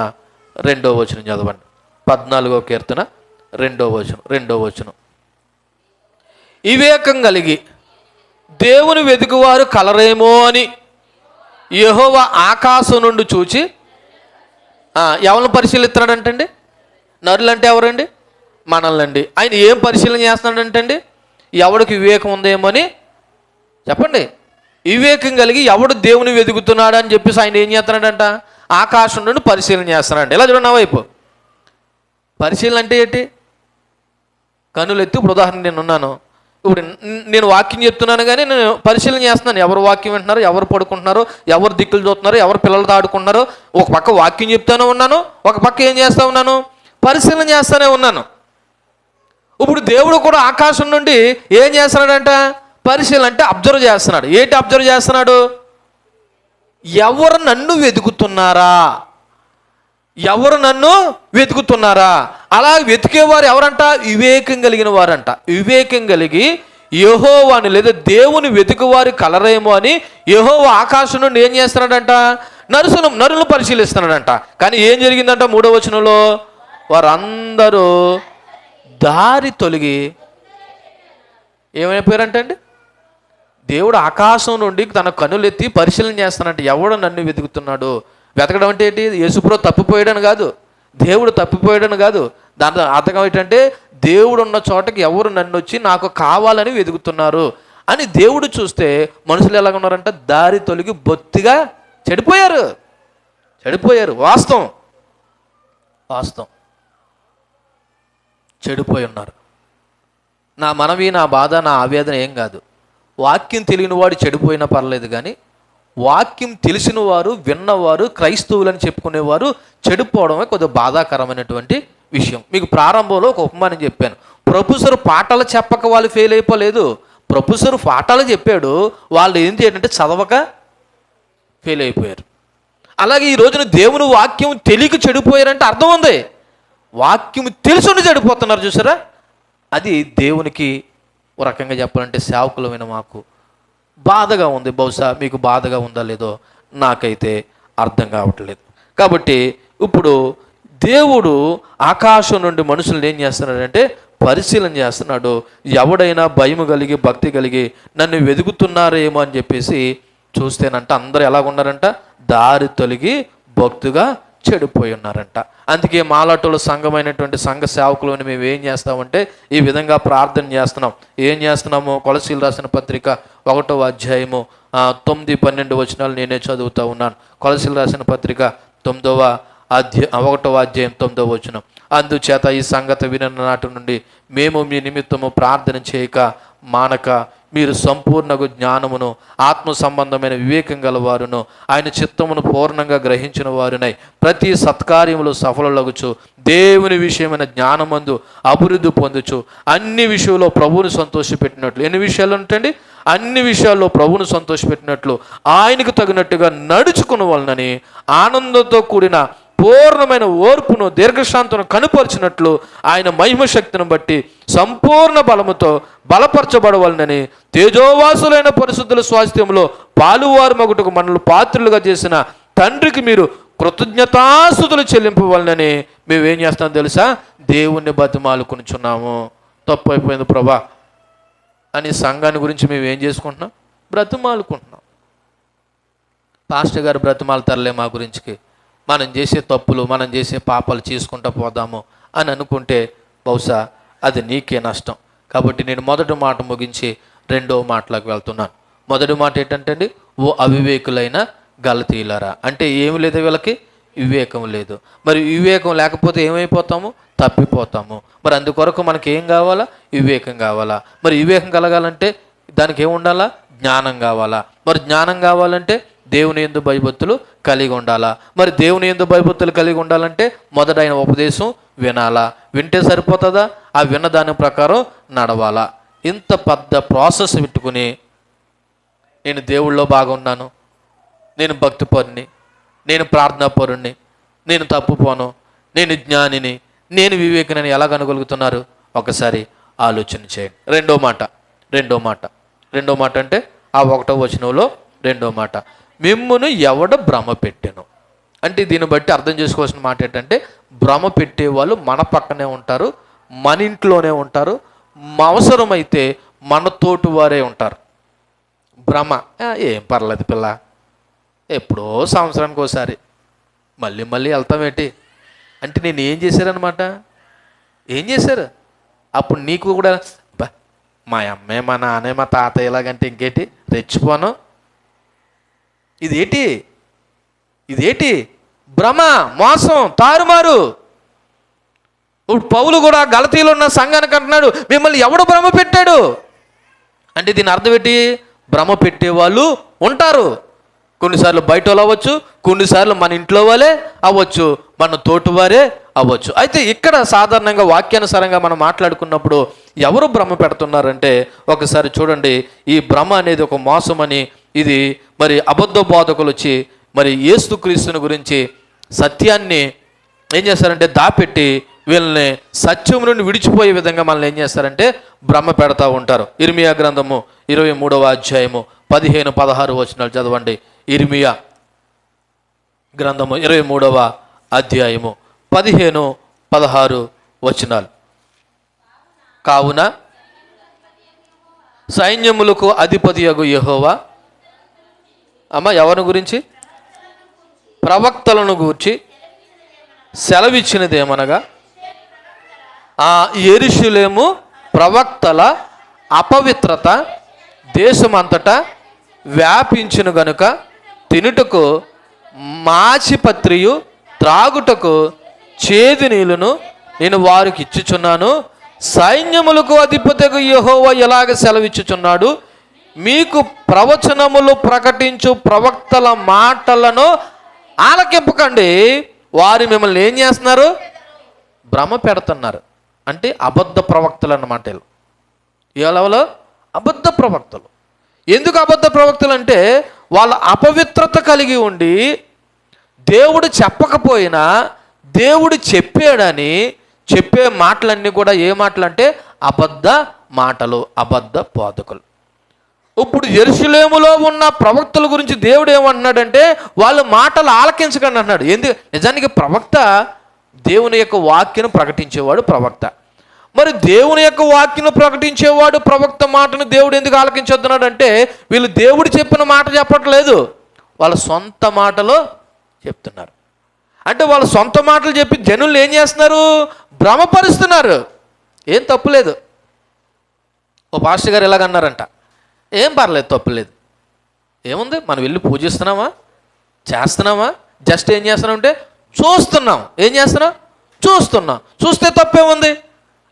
2వ వచనం చదవండి. 14వ కీర్తన 2వ వచనం. వివేకం కలిగి దేవుని వెతుకువారు కలరేమో అని యెహోవా ఆకాశం నుండి చూచి ఎవరిని పరిశీలిస్తున్నాడంటండి? నరులంటే ఎవరండి? మనల్నండి. ఆయన ఏం పరిశీలన చేస్తున్నాడంటండి? ఎవడికి వివేకం ఉందేమో అని చెప్పండి. వివేకం కలిగి ఎవడు దేవుని వెతుకుతున్నాడు అని చెప్పేసి ఆయన ఏం చేస్తున్నాడంట? ఆకాశం నుండి పరిశీలన చేస్తున్నాడు. ఎలా చూడండి, నా వైపు పరిశీలన అంటే ఏంటి? కన్నులెత్తి, ఇప్పుడు ఉదాహరణ ఇప్పుడు నేను వాక్యం చెప్తున్నాను, కానీ నేను పరిశీలన చేస్తున్నాను. ఎవరు వాక్యం వింటున్నారు, ఎవరు పడుకుంటున్నారు, ఎవరు దిక్కులు చూస్తున్నారు, ఎవరు పిల్లలతో ఆడుకుంటున్నారు. ఒక పక్క వాక్యం చెప్తానే ఉన్నాను, ఒక పక్క ఏం చేస్తూ ఉన్నాను? పరిశీలన చేస్తూనే ఉన్నాను. ఇప్పుడు దేవుడు కూడా ఆకాశం నుండి ఏం చేస్తున్నాడంట? పరిశీలన అంటే అబ్జర్వ్ చేస్తున్నాడు. ఏంటి అబ్జర్వ్ చేస్తున్నాడు? ఎవరు నన్ను వెతుకుతున్నారా, ఎవరు నన్ను వెతుకుతున్నారా? అలా వెతికేవారు ఎవరంట? వివేకం కలిగిన వారంట. వివేకం కలిగి యెహోవాని లేదా దేవుని వెతుకువారు కలరేమో అని యెహోవా ఆకాశం నుండి ఏం చేస్తున్నాడంట? నరులను పరిశీలిస్తున్నాడంట. కానీ ఏం జరిగిందంట? 3వ వచనంలో వారందరూ దారి తొలగి ఏమైపోయారంటండి? దేవుడు ఆకాశం నుండి తన కనులెత్తి పరిశీలన చేస్తానంటే ఎవడు నన్ను వెతుకుతున్నాడు? వెతకడం అంటే ఏంటి? యేసుప్రభు తప్పిపోయాడని కాదు, దేవుడు తప్పిపోయాడని కాదు. దాని అర్థం ఏంటంటే దేవుడు ఉన్న చోటకి ఎవరు నన్ను వచ్చి నాకు కావాలని వెతుకుతున్నారు అని దేవుడు చూస్తే మనుషులు ఎలాగున్నారంట? దారి తొలగి బొత్తిగా చెడిపోయారు. వాస్తవం చెడిపోయి ఉన్నారు. నా మనవి, నా బాధ, నా ఆవేదన ఏం కాదు. వాక్యం తెలియని వాడు చెడిపోయినా పర్లేదు, కానీ వాక్యం తెలిసిన వారు, విన్నవారు, క్రైస్తవులని చెప్పుకునేవారు చెడిపోవడమే కొద్దిగా బాధాకరమైనటువంటి విషయం. మీకు ప్రారంభంలో ఒక ఉపమానం చెప్పాను. ప్రొఫెసర్ పాఠాలు చెప్పక వాళ్ళు ఫెయిల్ అయిపోలేదు. ప్రొఫెసర్ పాఠాలు చెప్పాడు, వాళ్ళు ఏం చేయాలంటే చదవక ఫెయిల్ అయిపోయారు. అలాగే ఈ రోజున దేవుని వాక్యం తెలియక చెడిపోయారంటే అర్థం ఉంది. వాక్యం తెలుసుండి చెడిపోతున్నారు, చూసారా? అది దేవునికి ఒక రకంగా చెప్పాలంటే సేవకులమైన మాకు బాధగా ఉంది. బహుశా మీకు బాధగా ఉందా లేదో నాకైతే అర్థం కావట్లేదు. కాబట్టి ఇప్పుడు దేవుడు ఆకాశం నుండి మనుషులను ఏం చేస్తున్నాడంటే పరిశీలన చేస్తున్నాడు. ఎవడైనా భయం కలిగి, భక్తి కలిగి నన్ను వెతుకుతున్నారేమో అని చెప్పేసి చూస్తేనంట అందరూ ఎలాగున్నారంట? దారి తొలగి భక్తుగా చెడిపోయి ఉన్నారంట. అందుకే మాలాటోల సంఘమైనటువంటి సంఘ సేవకులను మేము ఏం చేస్తామంటే ఈ విధంగా ప్రార్థన చేస్తున్నాం. ఏం చేస్తున్నాము? కొలసీలు రాసిన పత్రిక 1వ అధ్యాయము 9-12 వచనాలు నేనే చదువుతూ ఉన్నాను. కొలసీలు రాసిన పత్రిక 1వ అధ్యాయం 9వ వచనం. అందుచేత ఈ సంగతి వినిన నాటి నుండి మేము మీ నిమిత్తము ప్రార్థన చేయక మానక మీరు సంపూర్ణ జ్ఞానమును, ఆత్మ సంబంధమైన వివేకం గలవారును, ఆయన చిత్తమును పూర్ణంగా గ్రహించిన వారునై ప్రతి సత్కార్యములు సఫలలగుచు దేవుని విషయమైన జ్ఞానమందు అభివృద్ధి పొందుచు అన్ని విషయంలో ప్రభువును సంతోషపెట్టినట్లు. ఎన్ని విషయాలు ఉంటండి? అన్ని విషయాల్లో ప్రభువును సంతోషపెట్టినట్లు ఆయనకు తగినట్టుగా నడుచుకున్న వలనని ఆనందంతో కూడిన పూర్ణమైన ఓర్పును, దీర్ఘశాంతను కనుపరిచినట్లు ఆయన మహిమ శక్తిని బట్టి సంపూర్ణ బలముతో బలపరచబడవలనని తేజోవాసులైన పరిశుద్ధుల స్వాస్థ్యంలో పాలువారు మగుటకు మనల్ని పాత్రులుగా చేసిన తండ్రికి మీరు కృతజ్ఞతాస్తుతులు చెల్లింపవలనని మేమేం చేస్తాం తెలుసా? దేవుణ్ణి బతిమాలుకొనుచున్నాము. తప్పు అయిపోయింది ప్రభా అని సంఘాన్ని గురించి మేము ఏం చేసుకుంటున్నాం? బ్రతిమాలుకుంటున్నాం. పాస్టర్ గారు బ్రతిమాలుతారులే మా గురించికి, మనం చేసే తప్పులు మనం చేసే పాపాలు చేసుకుంటూ పోదాము అని అనుకుంటే బహుశా అది నీకే నష్టం. కాబట్టి నేను మొదటి మాట ముగించి రెండవ మాటలోకి వెళ్తున్నాను. మొదటి మాట ఏంటంటే అండి, ఓ అవివేకులైన గలతీయులారా. అంటే ఏమి లేదు, వీళ్ళకి వివేకం లేదు. మరి వివేకం లేకపోతే ఏమైపోతాము? తప్పిపోతాము. మరి అందుకొరకు మనకి ఏం కావాలా? వివేకం కావాలా. మరి వివేకం కలగాలంటే దానికి ఏమి ఉండాలా? జ్ఞానం కావాలా. మరి జ్ఞానం కావాలంటే దేవుని యందు భయభక్తులు కలిగి ఉండాలా. మరి దేవుని యందు భయభక్తులు కలిగి ఉండాలంటే మొదటైన ఉపదేశం వినాలా. వింటే సరిపోతుందా? ఆ విన్న దాని ప్రకారం నడవాలా. ఇంత పెద్ద ప్రాసెస్ పెట్టుకుని నేను దేవుళ్ళో బాగున్నాను, నేను భక్తిపరుని, నేను ప్రార్థనాపరుణ్ణి, నేను తప్పుపోను, నేను జ్ఞానిని, నేను వివేకినని ఎలా కనుగొలుగుతున్నారు? ఒకసారి ఆలోచన చేయండి. రెండో మాట అంటే ఆ 1వ వచనంలో రెండో మాట, మిమ్మును ఎవడ భ్రమ పెట్టెను. అంటే దీన్ని బట్టి అర్థం చేసుకోవాల్సిన మాట ఏంటంటే, భ్రమ పెట్టేవాళ్ళు మన పక్కనే ఉంటారు, మన ఇంట్లోనే ఉంటారు, అవసరమైతే మన తోటి వారే ఉంటారు. భ్రమ ఏం పర్లేదు పిల్ల, ఎప్పుడో సంవత్సరానికి ఒకసారి, మళ్ళీ వెళ్తామేంటి అంటే నేను ఏం చేశారనమాట? ఏం చేశారు? అప్పుడు నీకు కూడా మా అమ్మే మా నాన్నే మా తాతయ్య ఇలాగంటే ఇంకేంటి రెచ్చిపోను. ఇదేంటి భ్రమ, మోసం, తారుమారు. ఇప్పుడు పౌలు కూడా గలతీలో ఉన్న సంఘానికి అంటున్నాడు, మిమ్మల్ని ఎవడు భ్రమ పెట్టాడు అంటే దీని అర్థం ఏంటి? భ్రమ పెట్టేవాళ్ళు ఉంటారు. కొన్నిసార్లు బయట వాళ్ళు అవ్వచ్చు, కొన్నిసార్లు మన ఇంట్లో వాళ్ళే అవ్వచ్చు, మన తోటివారే అవ్వచ్చు. అయితే ఇక్కడ సాధారణంగా వాక్యానుసారంగా మనం మాట్లాడుకున్నప్పుడు ఎవరు భ్రమ పెడుతున్నారంటే ఒకసారి చూడండి. ఈ భ్రమ అనేది ఒక మోసమని, ఇది మరి అబద్ధ బోధకులు వచ్చి మరి యేసుక్రీస్తుని గురించి సత్యాన్ని ఏం చేస్తారంటే దాపెట్టి వీళ్ళని సత్యం నుండి విడిచిపోయే విధంగా మనల్ని ఏం చేస్తారంటే భ్రమ పెడతా ఉంటారు. ఇర్మియా గ్రంథము 23వ అధ్యాయము 15-16 వచనాలు చదవండి. ఇర్మియా గ్రంథము 23వ అధ్యాయము 15-16 వచనాలు. కావున సైన్యములకు అధిపతియగు యెహోవా, ఎవరి గురించి? ప్రవక్తలను గూర్చి సెలవిచ్చినదేమనగా, ఆ యెరూషలేము ప్రవక్తల అపవిత్రత దేశమంతటా వ్యాపించును గనుక తినుటకు మాచిపత్రియు త్రాగుటకు చేదు నీళ్లను నేను వారికి ఇచ్చుచున్నాను. సైన్యములకు అధిపతిగా యెహోవా ఎలాగ సెలవిచ్చుచున్నాడు, మీకు ప్రవచనములు ప్రకటించు ప్రవక్తల మాటలను ఆలకింపకండి. వారు మిమ్మల్ని ఏం చేస్తున్నారు? భ్రమ పెడుతున్నారు. అంటే అబద్ధ ప్రవక్తలు అన్నమాట. ఎవరో అబద్ధ ప్రవక్తలు. ఎందుకు అబద్ధ ప్రవక్తలు అంటే వాళ్ళ అపవిత్రత కలిగి ఉండి దేవుడు చెప్పకపోయినా దేవుడు చెప్పాడని చెప్పే మాటలన్నీ కూడా ఏ మాటలు అంటే అబద్ధ మాటలు, అబద్ధ బోధకులు. ఇప్పుడు యెరూషలేములో ఉన్న ప్రవక్తల గురించి దేవుడు ఏమంటున్నాడంటే వాళ్ళ మాటలు ఆలకించకండి అన్నాడు. నిజానికి ప్రవక్త దేవుని యొక్క వాక్యను ప్రకటించేవాడు ప్రవక్త. మరి దేవుని యొక్క వాక్యను ప్రకటించేవాడు ప్రవక్త మాటను దేవుడు ఎందుకు ఆలకించొద్దున్నాడు అంటే వీళ్ళు దేవుడు చెప్పిన మాట చెప్పట్లేదు, వాళ్ళ సొంత మాటలో చెప్తున్నారు. అంటే వాళ్ళ సొంత మాటలు చెప్పి జనులు ఏం చేస్తున్నారు? భ్రమపరుస్తున్నారు. ఏం తప్పులేదు. ఓ పాస్టర్ గారు ఇలాగన్నారంట, ఏం పర్లేదు, తప్పులేదు. ఏముంది, మనం వెళ్ళి పూజిస్తున్నామా, చేస్తున్నామా, జస్ట్ ఏం చేస్తున్నాం అంటే చూస్తున్నాం. ఏం చేస్తున్నాం? చూస్తున్నాం. చూస్తే తప్పేముంది?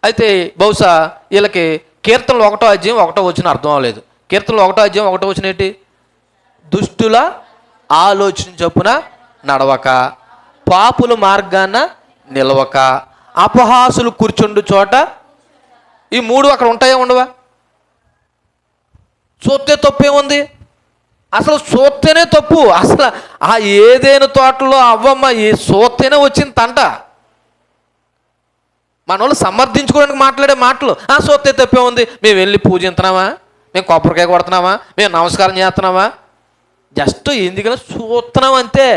అయితే బహుశా వీళ్ళకి కీర్తనలు 1వ అధ్యాయం 1వ వచనం అర్థం అవ్వలేదు. కీర్తనలు 1వ అధ్యాయం 1వ వచనం ఏంటి? దుష్టుల ఆలోచన చొప్పున నడవక, పాపుల మార్గాన నిలవక, అపహాసులు కూర్చుండు చోట. ఈ 3 అక్కడ ఉంటాయా ఉండవా? చూస్తే తప్పేముంది? అసలు చూస్తేనే తప్పు. అసలు ఆ ఏదైనా తోటలో అవ్వమ్మ ఈ చూస్తేనే వచ్చింది తంట. మన వాళ్ళు సమర్థించుకోవడానికి మాట్లాడే మాటలు, చూస్తే తప్పేముంది, మేము వెళ్ళి పూజిస్తున్నామా, మేము కొబ్బరికాయ కొడుతున్నామా, మేము నమస్కారం చేస్తున్నామా, జస్ట్ ఎందుకని చూస్తున్నాం అంతే.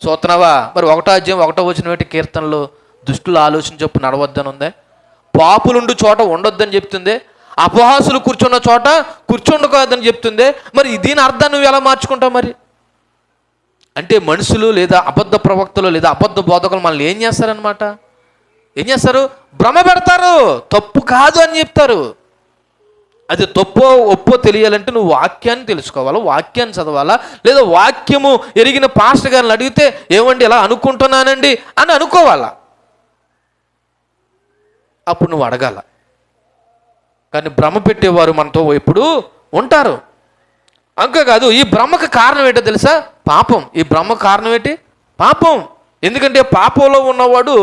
చూస్తున్నావా? మరి 1వ అధ్యాయం 1వ వచనం కీర్తనలు దుష్టుల ఆలోచన చెప్పు నడవద్దని ఉందే. పాపులుండు చోట ఉండొద్దని చెప్తుంది, అపహాసులు కూర్చున్న చోట కూర్చుండకూడదని చెప్తుంది. మరి దీని అర్థాన్ని నువ్వు ఎలా మార్చుకుంటావు? మరి అంటే మనుషులు లేదా అబద్ధ ప్రవక్తలు లేదా అబద్ధ బోధకులు మనల్ని ఏం చేస్తారనమాట? ఏం చేస్తారు? భ్రమ పెడతారు. తప్పు కాదు అని చెప్తారు. అది తప్పో ఒప్పో తెలియాలంటే నువ్వు వాక్యాన్ని తెలుసుకోవాలా, వాక్యాన్ని చదవాలా, లేదా వాక్యము ఎరిగిన పాస్టర్ గారిని అడిగితే ఏమండి ఇలా అనుకుంటున్నానండి అని అనుకోవాలా, అప్పుడు నువ్వు అడగాల. కానీ భ్రమ పెట్టేవారు మనతో ఎప్పుడు ఉంటారు. అంతేకాదు, ఈ భ్రమకు కారణం ఏంటో తెలుసా? పాపం. ఈ భ్రమకు కారణం ఏంటి? పాపం. ఎందుకంటే పాపంలో ఉన్నవాడు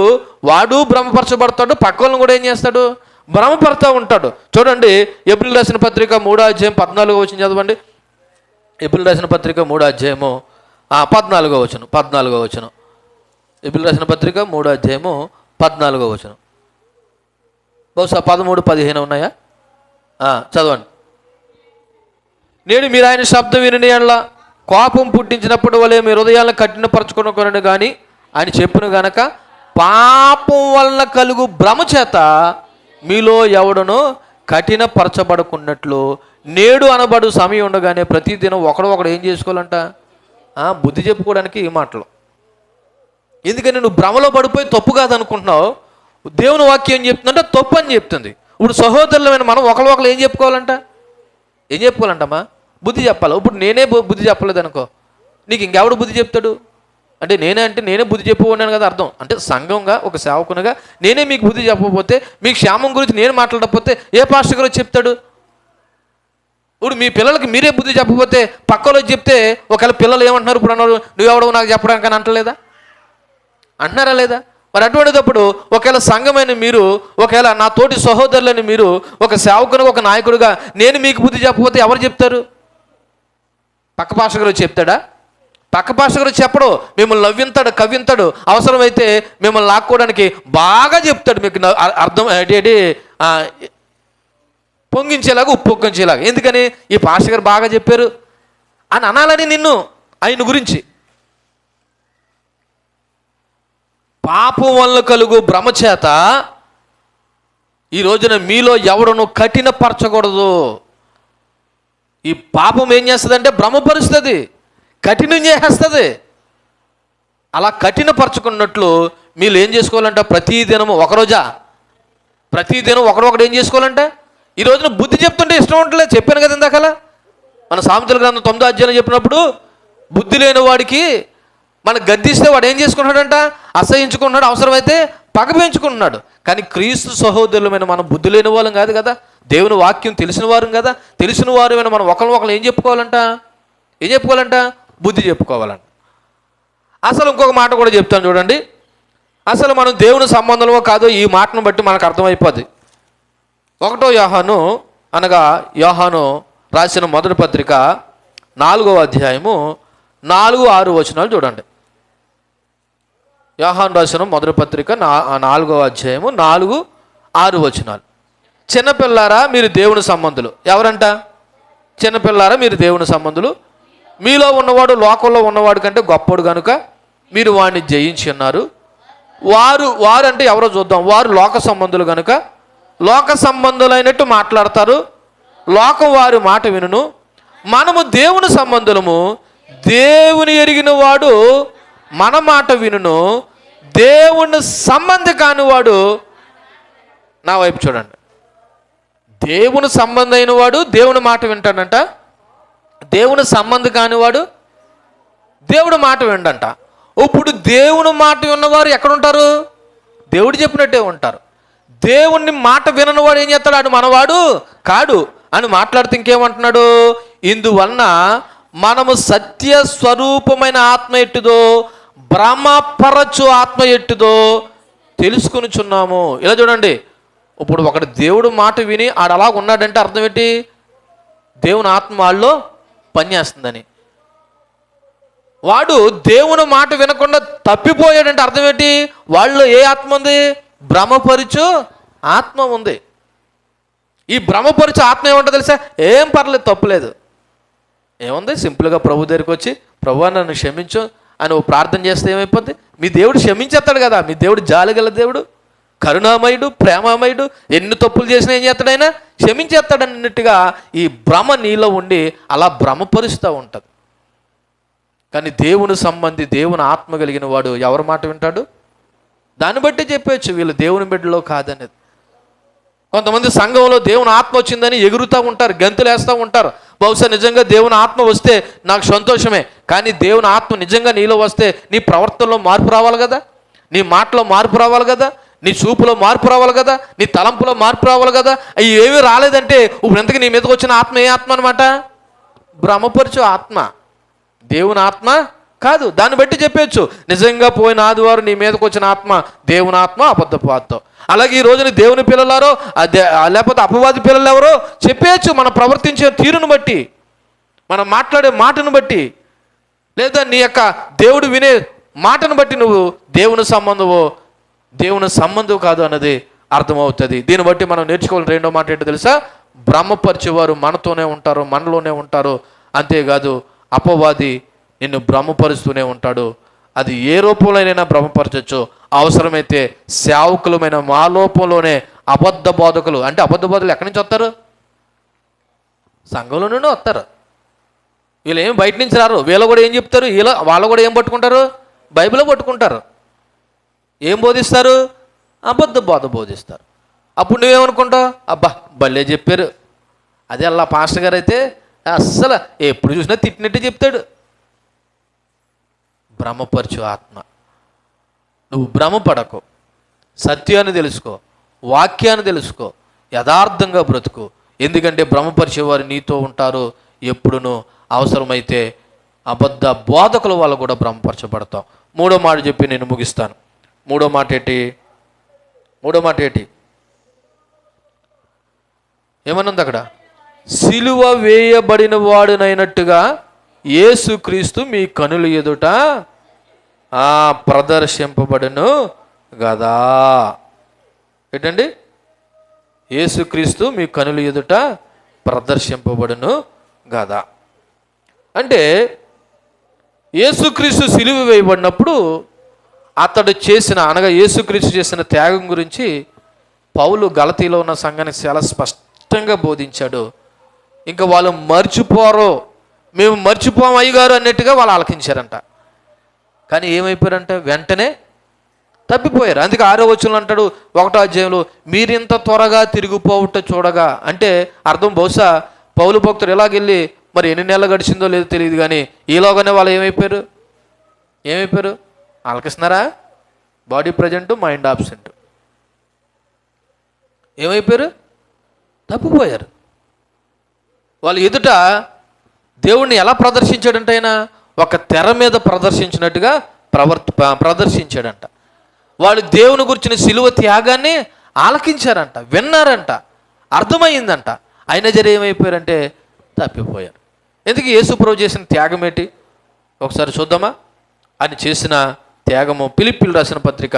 వాడు భ్రమపరచబడతాడు, పక్కలను కూడా ఏం చేస్తాడు? భ్రమపడతా ఉంటాడు. చూడండి, ఏప్రిల్ రాసిన పత్రిక 3వ అధ్యాయం 14వ వచనం చదవండి. ఏప్రిల్ రాసిన పత్రిక 3వ అధ్యాయము 14వ వచనం. ఏప్రిల్ రాసిన పత్రిక 3వ అధ్యాయము 14వ వచనం. బహుశా 13, 15 ఉన్నాయా? చదవండి. నేడు మీరు ఆయన శబ్దం విని ఎడల కోపం పుట్టించినప్పుడు వలె మీ హృదయాలను కఠినపరచుకొనకొనను కానీ ఆయన చెప్పును గనక పాపం వలన కలుగు భ్రమ చేత మీలో ఎవడనో కఠినపరచబడుకున్నట్లు నేడు అనబడు సమయం ఉండగానే ప్రతిదినం ఒకడు ఏం చేసుకోవాలంట? బుద్ధి చెప్పుకోవడానికి ఈ మాటలు. ఎందుకని నువ్వు భ్రమలో పడిపోయి తప్పు కాదనుకుంటున్నావు. దేవుని వాక్యం ఏం చెప్తుందంటే తప్పు అని చెప్తుంది. ఇప్పుడు సహోదరులమైన మనం ఒకరు ఏం చెప్పుకోవాలంట? ఏం చెప్పుకోవాలంటమ్మా? బుద్ధి చెప్పాలి. ఇప్పుడు నేనే బుద్ధి చెప్పలేదు అనుకో, నీకు ఇంకెవడు బుద్ధి చెప్తాడు? అంటే నేనే బుద్ధి చెప్పబోన్నాను కదా అర్థం. అంటే సంఘంగా ఒక సేవకునిగా నేనే మీకు బుద్ధి చెప్పకపోతే, మీకు క్షేమం గురించి నేను మాట్లాడకపోతే ఏ పాస్టర్ గారు చెప్తాడు? ఇప్పుడు మీ పిల్లలకి మీరే బుద్ధి చెప్పకపోతే పక్కలో చెప్తే ఒకవేళ పిల్లలు ఏమంటున్నారు? ఇప్పుడు అన్నారు నువ్వెవడవు నాకు చెప్పడానికి అని అంటలేదా? అంటున్నారా లేదా? మరి అటువంటిదప్పుడు ఒకవేళ సంఘమైన మీరు, ఒకవేళ నా తోటి సహోదరులని మీరు ఒక సేవకునిగా ఒక నాయకుడిగా నేను మీకు బుద్ధి చెప్పకపోతే ఎవరు చెప్తారు? పక్క పాస్టర్ గారు చెప్తాడా? పక్క పాస్టర్ గారు చెప్పడు. మిమ్మల్ని నవ్వింతాడు, కవ్వింతాడు, అవసరమైతే మిమ్మల్ని లాక్కోవడానికి బాగా చెప్తాడు. మీకు అర్థం ఏంటి? పొంగించేలాగా ఉప్పొంగించేలాగా. ఎందుకని? ఈ పాస్టర్ గారు బాగా చెప్పారు అని అనాలని నిన్ను ఆయన గురించి. పాపం వల్ల కలుగు భ్రమ చేత ఈ రోజున మీలో ఎవడను కఠినపరచకూడదు. ఈ పాపం ఏం చేస్తుందంటే భ్రమపరుస్తుంది, కఠినం చేసేస్తుంది. అలా కఠినపరచుకున్నట్లు మీరు ఏం చేసుకోవాలంట? ప్రతిదినము ప్రతిదినం ఒకడు ఏం చేసుకోవాలంట? ఈ రోజున బుద్ధి చెప్తుంటే ఇష్టం ఉండలేదు. చెప్పాను కదా ఇందాకల మన సామెతల గ్రంథం 9వ అధ్యాయం చెప్పినప్పుడు, బుద్ధి లేని వాడికి మనకు గద్దిస్తే వాడు ఏం చేసుకుంటున్నాడంట? అసహించుకుంటున్నాడు, అవసరమైతే పగ పెంచుకుంటున్నాడు. కానీ క్రీస్తు సహోదరులమైన మనం బుద్ధి లేని వాళ్ళం కాదు కదా, దేవుని వాక్యం తెలిసిన వారు కదా. తెలిసిన వారు మనం ఒకరు ఏం చెప్పుకోవాలంట? బుద్ధి చెప్పుకోవాలంట. అసలు ఇంకొక మాట కూడా చెప్తాను చూడండి. అసలు మనం దేవుని సంబంధంలో కాదో ఈ మాటను బట్టి మనకు అర్థమైపోద్ది. 1వ యోహాను అనగా యోహాను రాసిన మొదటి పత్రిక 4వ అధ్యాయము 4, 6 వచనాలు చూడండి. యోహాను రాసిన మొదటి పత్రిక 4వ అధ్యాయము 4, 6 వచనాలు. చిన్నపిల్లారా మీరు దేవుని సంబంధులు. ఎవరంట? చిన్నపిల్లారా మీరు దేవుని సంబంధులు. మీలో ఉన్నవాడు లోకంలో ఉన్నవాడు కంటే గొప్పవాడు కనుక మీరు వాడిని జయించి ఉన్నారు. వారు అంటే ఎవరో చూద్దాం. వారు లోక సంబంధులు కనుక లోక సంబంధులైనట్టు మాట్లాడతారు, లోకం వారి మాట వినును. మనము దేవుని సంబంధులము, దేవుని ఎరిగిన వాడు మన మాట వినును. దేవుని సంబంధి కానివాడు, నా వైపు చూడండి, దేవుని సంబంధి అయిన వాడు దేవుని మాట వింటాడంట, దేవుని సంబంధి కానివాడు దేవుడి మాట విండంట. ఇప్పుడు దేవుని మాట విన్నవారు ఎక్కడుంటారు? దేవుడు చెప్పినట్టే ఉంటారు. దేవుని మాట విననివాడు ఏం చేస్తాడు? ఆడు మనవాడు కాడు అని మాట్లాడితే ఇంకేమంటున్నాడు? ఇందువలన మనము సత్య స్వరూపమైన ఆత్మ ఎట్టుదో భ్రమపరచు ఆత్మ ఎట్టుదో తెలుసుకొనిచున్నాము. ఇలా చూడండి, ఇప్పుడు ఒకడు దేవుడు మాట విని ఆడు అలా ఉన్నాడంటే అర్థం ఏంటి? దేవుని ఆత్మ వాళ్ళలో పనిచేస్తుందని. వాడు దేవుని మాట వినకుండా తప్పిపోయాడంటే అర్థం ఏంటి? వాళ్ళలో ఏ ఆత్మ ఉంది? భ్రమపరచు ఆత్మ ఉంది. ఈ భ్రమపరచు ఆత్మ ఏమంటో తెలుసా? ఏం పర్లేదు, తప్పులేదు, ఏముంది, సింపుల్గా ప్రభు దగ్గరికి వచ్చి ప్రభు నన్ను క్షమించు అని ఓ ప్రార్థన చేస్తే ఏమైపోద్ది? మీ దేవుడు క్షమించేస్తాడు కదా. మీ దేవుడు జాలి గల దేవుడు, కరుణామయుడు, ప్రేమామయుడు. ఎన్ని తప్పులు చేసినా ఏం చేస్తాడు ఆయన? క్షమించేస్తాడన్నట్టుగా ఈ భ్రమ నీలో ఉండి అలా భ్రమపరుస్తూ ఉంటుంది. కానీ దేవుని సంబంధి, దేవుని ఆత్మ కలిగిన వాడు ఎవరి మాట వింటాడు? దాన్ని బట్టి చెప్పవచ్చు వీళ్ళు దేవుని బిడ్డలో కాదనేది. కొంతమంది సంఘంలో దేవుని ఆత్మ వచ్చిందని ఎగురుతూ ఉంటారు, గంతులు వేస్తూ ఉంటారు. బహుశా నిజంగా దేవుని ఆత్మ వస్తే నాకు సంతోషమే. కానీ దేవుని ఆత్మ నిజంగా నీలో వస్తే నీ ప్రవర్తనలో మార్పు రావాలి కదా, నీ మాటలో మార్పు రావాలి కదా, నీ చూపులో మార్పు రావాలి కదా, నీ తలంపులో మార్పు రావాలి కదా. అవి ఏమీ రాలేదంటే ఇప్పుడు ఇంతకీ నీ మీదకి వచ్చిన ఆత్మ ఏ ఆత్మ అనమాట? భ్రమపరచు ఆత్మ, దేవుని ఆత్మ కాదు. దాన్ని బట్టి చెప్పచ్చు నిజంగా పోయిన ఆదివారం నీ మీదకి వచ్చిన ఆత్మ దేవుని ఆత్మ, అబద్ధపు ఆత్మ. అలాగే ఈ రోజున దేవుని పిల్లలారో లేకపోతే అపవాది పిల్లలు ఎవరో చెప్పేయచ్చు మన ప్రవర్తించే తీరును బట్టి, మనం మాట్లాడే మాటను బట్టి, లేదా నీ యొక్క దేవుడు వినే మాటను బట్టి నువ్వు దేవుని సంబంధమో దేవుని సంబంధం కాదు అన్నది అర్థమవుతుంది. దీన్ని బట్టి మనం నేర్చుకోవాలి. రెండో మాట ఏంటో తెలుసా? భ్రమపరిచేవారు మనతోనే ఉంటారు, మనలోనే ఉంటారు. అంతేకాదు అపవాది నిన్ను భ్రమపరుస్తూనే ఉంటాడు. అది ఏ రూపంలోనైనా భ్రమపరచచ్చు. అవసరమైతే సేవకులమైన మా లోపంలోనే అబద్ధ బోధకులు, అంటే అబద్ధ బోధకులు ఎక్కడి నుంచి వస్తారు? సంఘంలో నుండి వస్తారు. వీళ్ళు ఏం బయట నుంచి రారు. వీళ్ళు కూడా ఏం చెప్తారు? వాళ్ళు కూడా ఏం పట్టుకుంటారు? బైబిల్ పట్టుకుంటారు. ఏం బోధిస్తారు? అబద్ధ బోధ బోధిస్తారు. అప్పుడు నువ్వేమనుకుంటావు? అబ్బా భలే చెప్పారు. అదే అలా పాస్టర్ గారు అయితే అస్సలు ఎప్పుడు చూసినా తిట్టినట్టే చెప్తాడు. భ్రమపరచు ఆత్మ. నువ్వు భ్రమపడకు, సత్యాన్ని తెలుసుకో, వాక్యాన్ని తెలుసుకో, యథార్థంగా బ్రతుకు. ఎందుకంటే భ్రమపరిచేవారు నీతో ఉంటారు ఎప్పుడునూ. అవసరమైతే అబద్ధ బోధకుల వాళ్ళు కూడా భ్రమపరచబడతాం. మూడో మాట చెప్పి నేను ముగిస్తాను. మూడో మాట ఏంటి? ఏమనుంది అక్కడ? సిలువ వేయబడిన వాడునైనట్టుగా యేసుక్రీస్తు మీ కనుల ఎదుట ప్రదర్శింపబడును గదా. ఏంటండి? యేసుక్రీస్తు మీ కనుల ఎదుట ప్రదర్శింపబడును గదా. అంటే యేసుక్రీస్తు సిలువ వేయబడినప్పుడు అతడు చేసిన, అనగా యేసుక్రీస్తు చేసిన త్యాగం గురించి పౌలు గలతీలో ఉన్న సంఘానికి చాలా స్పష్టంగా బోధించాడు. ఇంకా వాళ్ళు మర్చిపోరు, మేము మర్చిపోం అయ్యగారు అన్నట్టుగా వాళ్ళు ఆలకించారంట. కానీ ఏమైపోయారంటే వెంటనే తప్పిపోయారు. అందుకే 6వ వచనంలో అంటాడు 1వ అధ్యాయంలో, మీరింత త్వరగా తిరిగిపోవుట చూడగా. అంటే అర్థం బహుశా పౌలు భక్తుడు ఎలాగెళ్ళి మరి ఎన్ని నెలలు గడిచిందో లేదో తెలియదు, కానీ ఈలోగానే వాళ్ళు ఏమైపోయారు? ఆలకిస్తున్నారా? Body present, mind absent. ఏమైపోయారు? తప్పిపోయారు. వాళ్ళు ఎదుట దేవుణ్ణి ఎలా ప్రదర్శించాడంటే ఆయన ఒక తెర మీద ప్రదర్శించినట్టుగా ప్రదర్శించాడంట. వాళ్ళు దేవుని గురించిన సిలువ త్యాగాన్ని ఆలకించారంట, విన్నారంట, అర్థమైందంట. అయినా జర ఏమైపోయారంటే తప్పిపోయారు. ఎందుకు? యేసుప్రభు చేసిన త్యాగం ఏంటి ఒకసారి చూద్దామా? ఆయన చేసిన త్యాగము ఫిలిప్పీయులకు రాసిన పత్రిక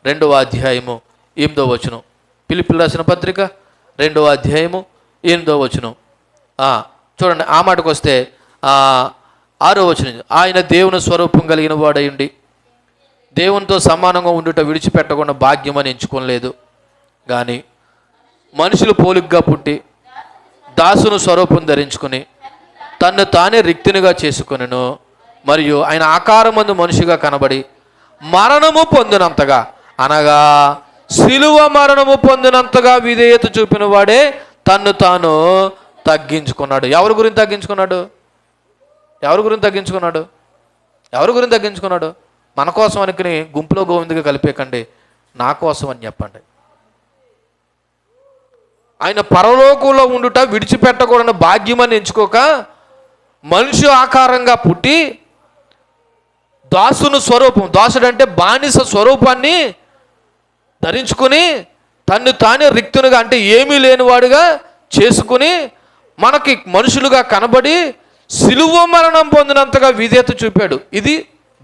2వ అధ్యాయము 8వ వచనం. ఫిలిప్పీయులకు రాసిన పత్రిక 2వ అధ్యాయము 8వ వచనం చూడండి. ఆ మాటకు వస్తే 6వ వచనం, ఆయన దేవుని స్వరూపం కలిగిన వాడయుండి దేవునితో సమానంగా ఉండుట విడిచిపెట్టకుండా భాగ్యమని ఎంచుకోలేదు, కానీ మనుషులు పోలికగా పుట్టి దాసును స్వరూపం ధరించుకుని తన్ను తానే రిక్తునిగా చేసుకొనెను. మరియు ఆయన ఆకారమందు మనిషిగా కనబడి మరణము పొందినంతగా, అనగా సిలువ మరణము పొందినంతగా విధేయత చూపిన వాడే తన్ను తాను తగ్గించుకున్నాడు. ఎవరి గురించి తగ్గించుకున్నాడు? మన కోసం అనుకుని గుంపులో గోవిందుగా కలిపేకండి, నా కోసం అని చెప్పండి. ఆయన పరలోకంలో ఉండుట విడిచిపెట్టకూడని భాగ్యమని ఎంచుకోక మనిషి ఆకారంగా పుట్టి దాసుని స్వరూపం, దాసుడంటే బానిస స్వరూపాన్ని ధరించుకుని తన్ను తానే రిక్తునిగా, అంటే ఏమీ లేనివాడుగా చేసుకుని మనకి మనుషులుగా కనబడి సిలువ మరణం పొందినంతగా విధేయత చూపాడు. ఇది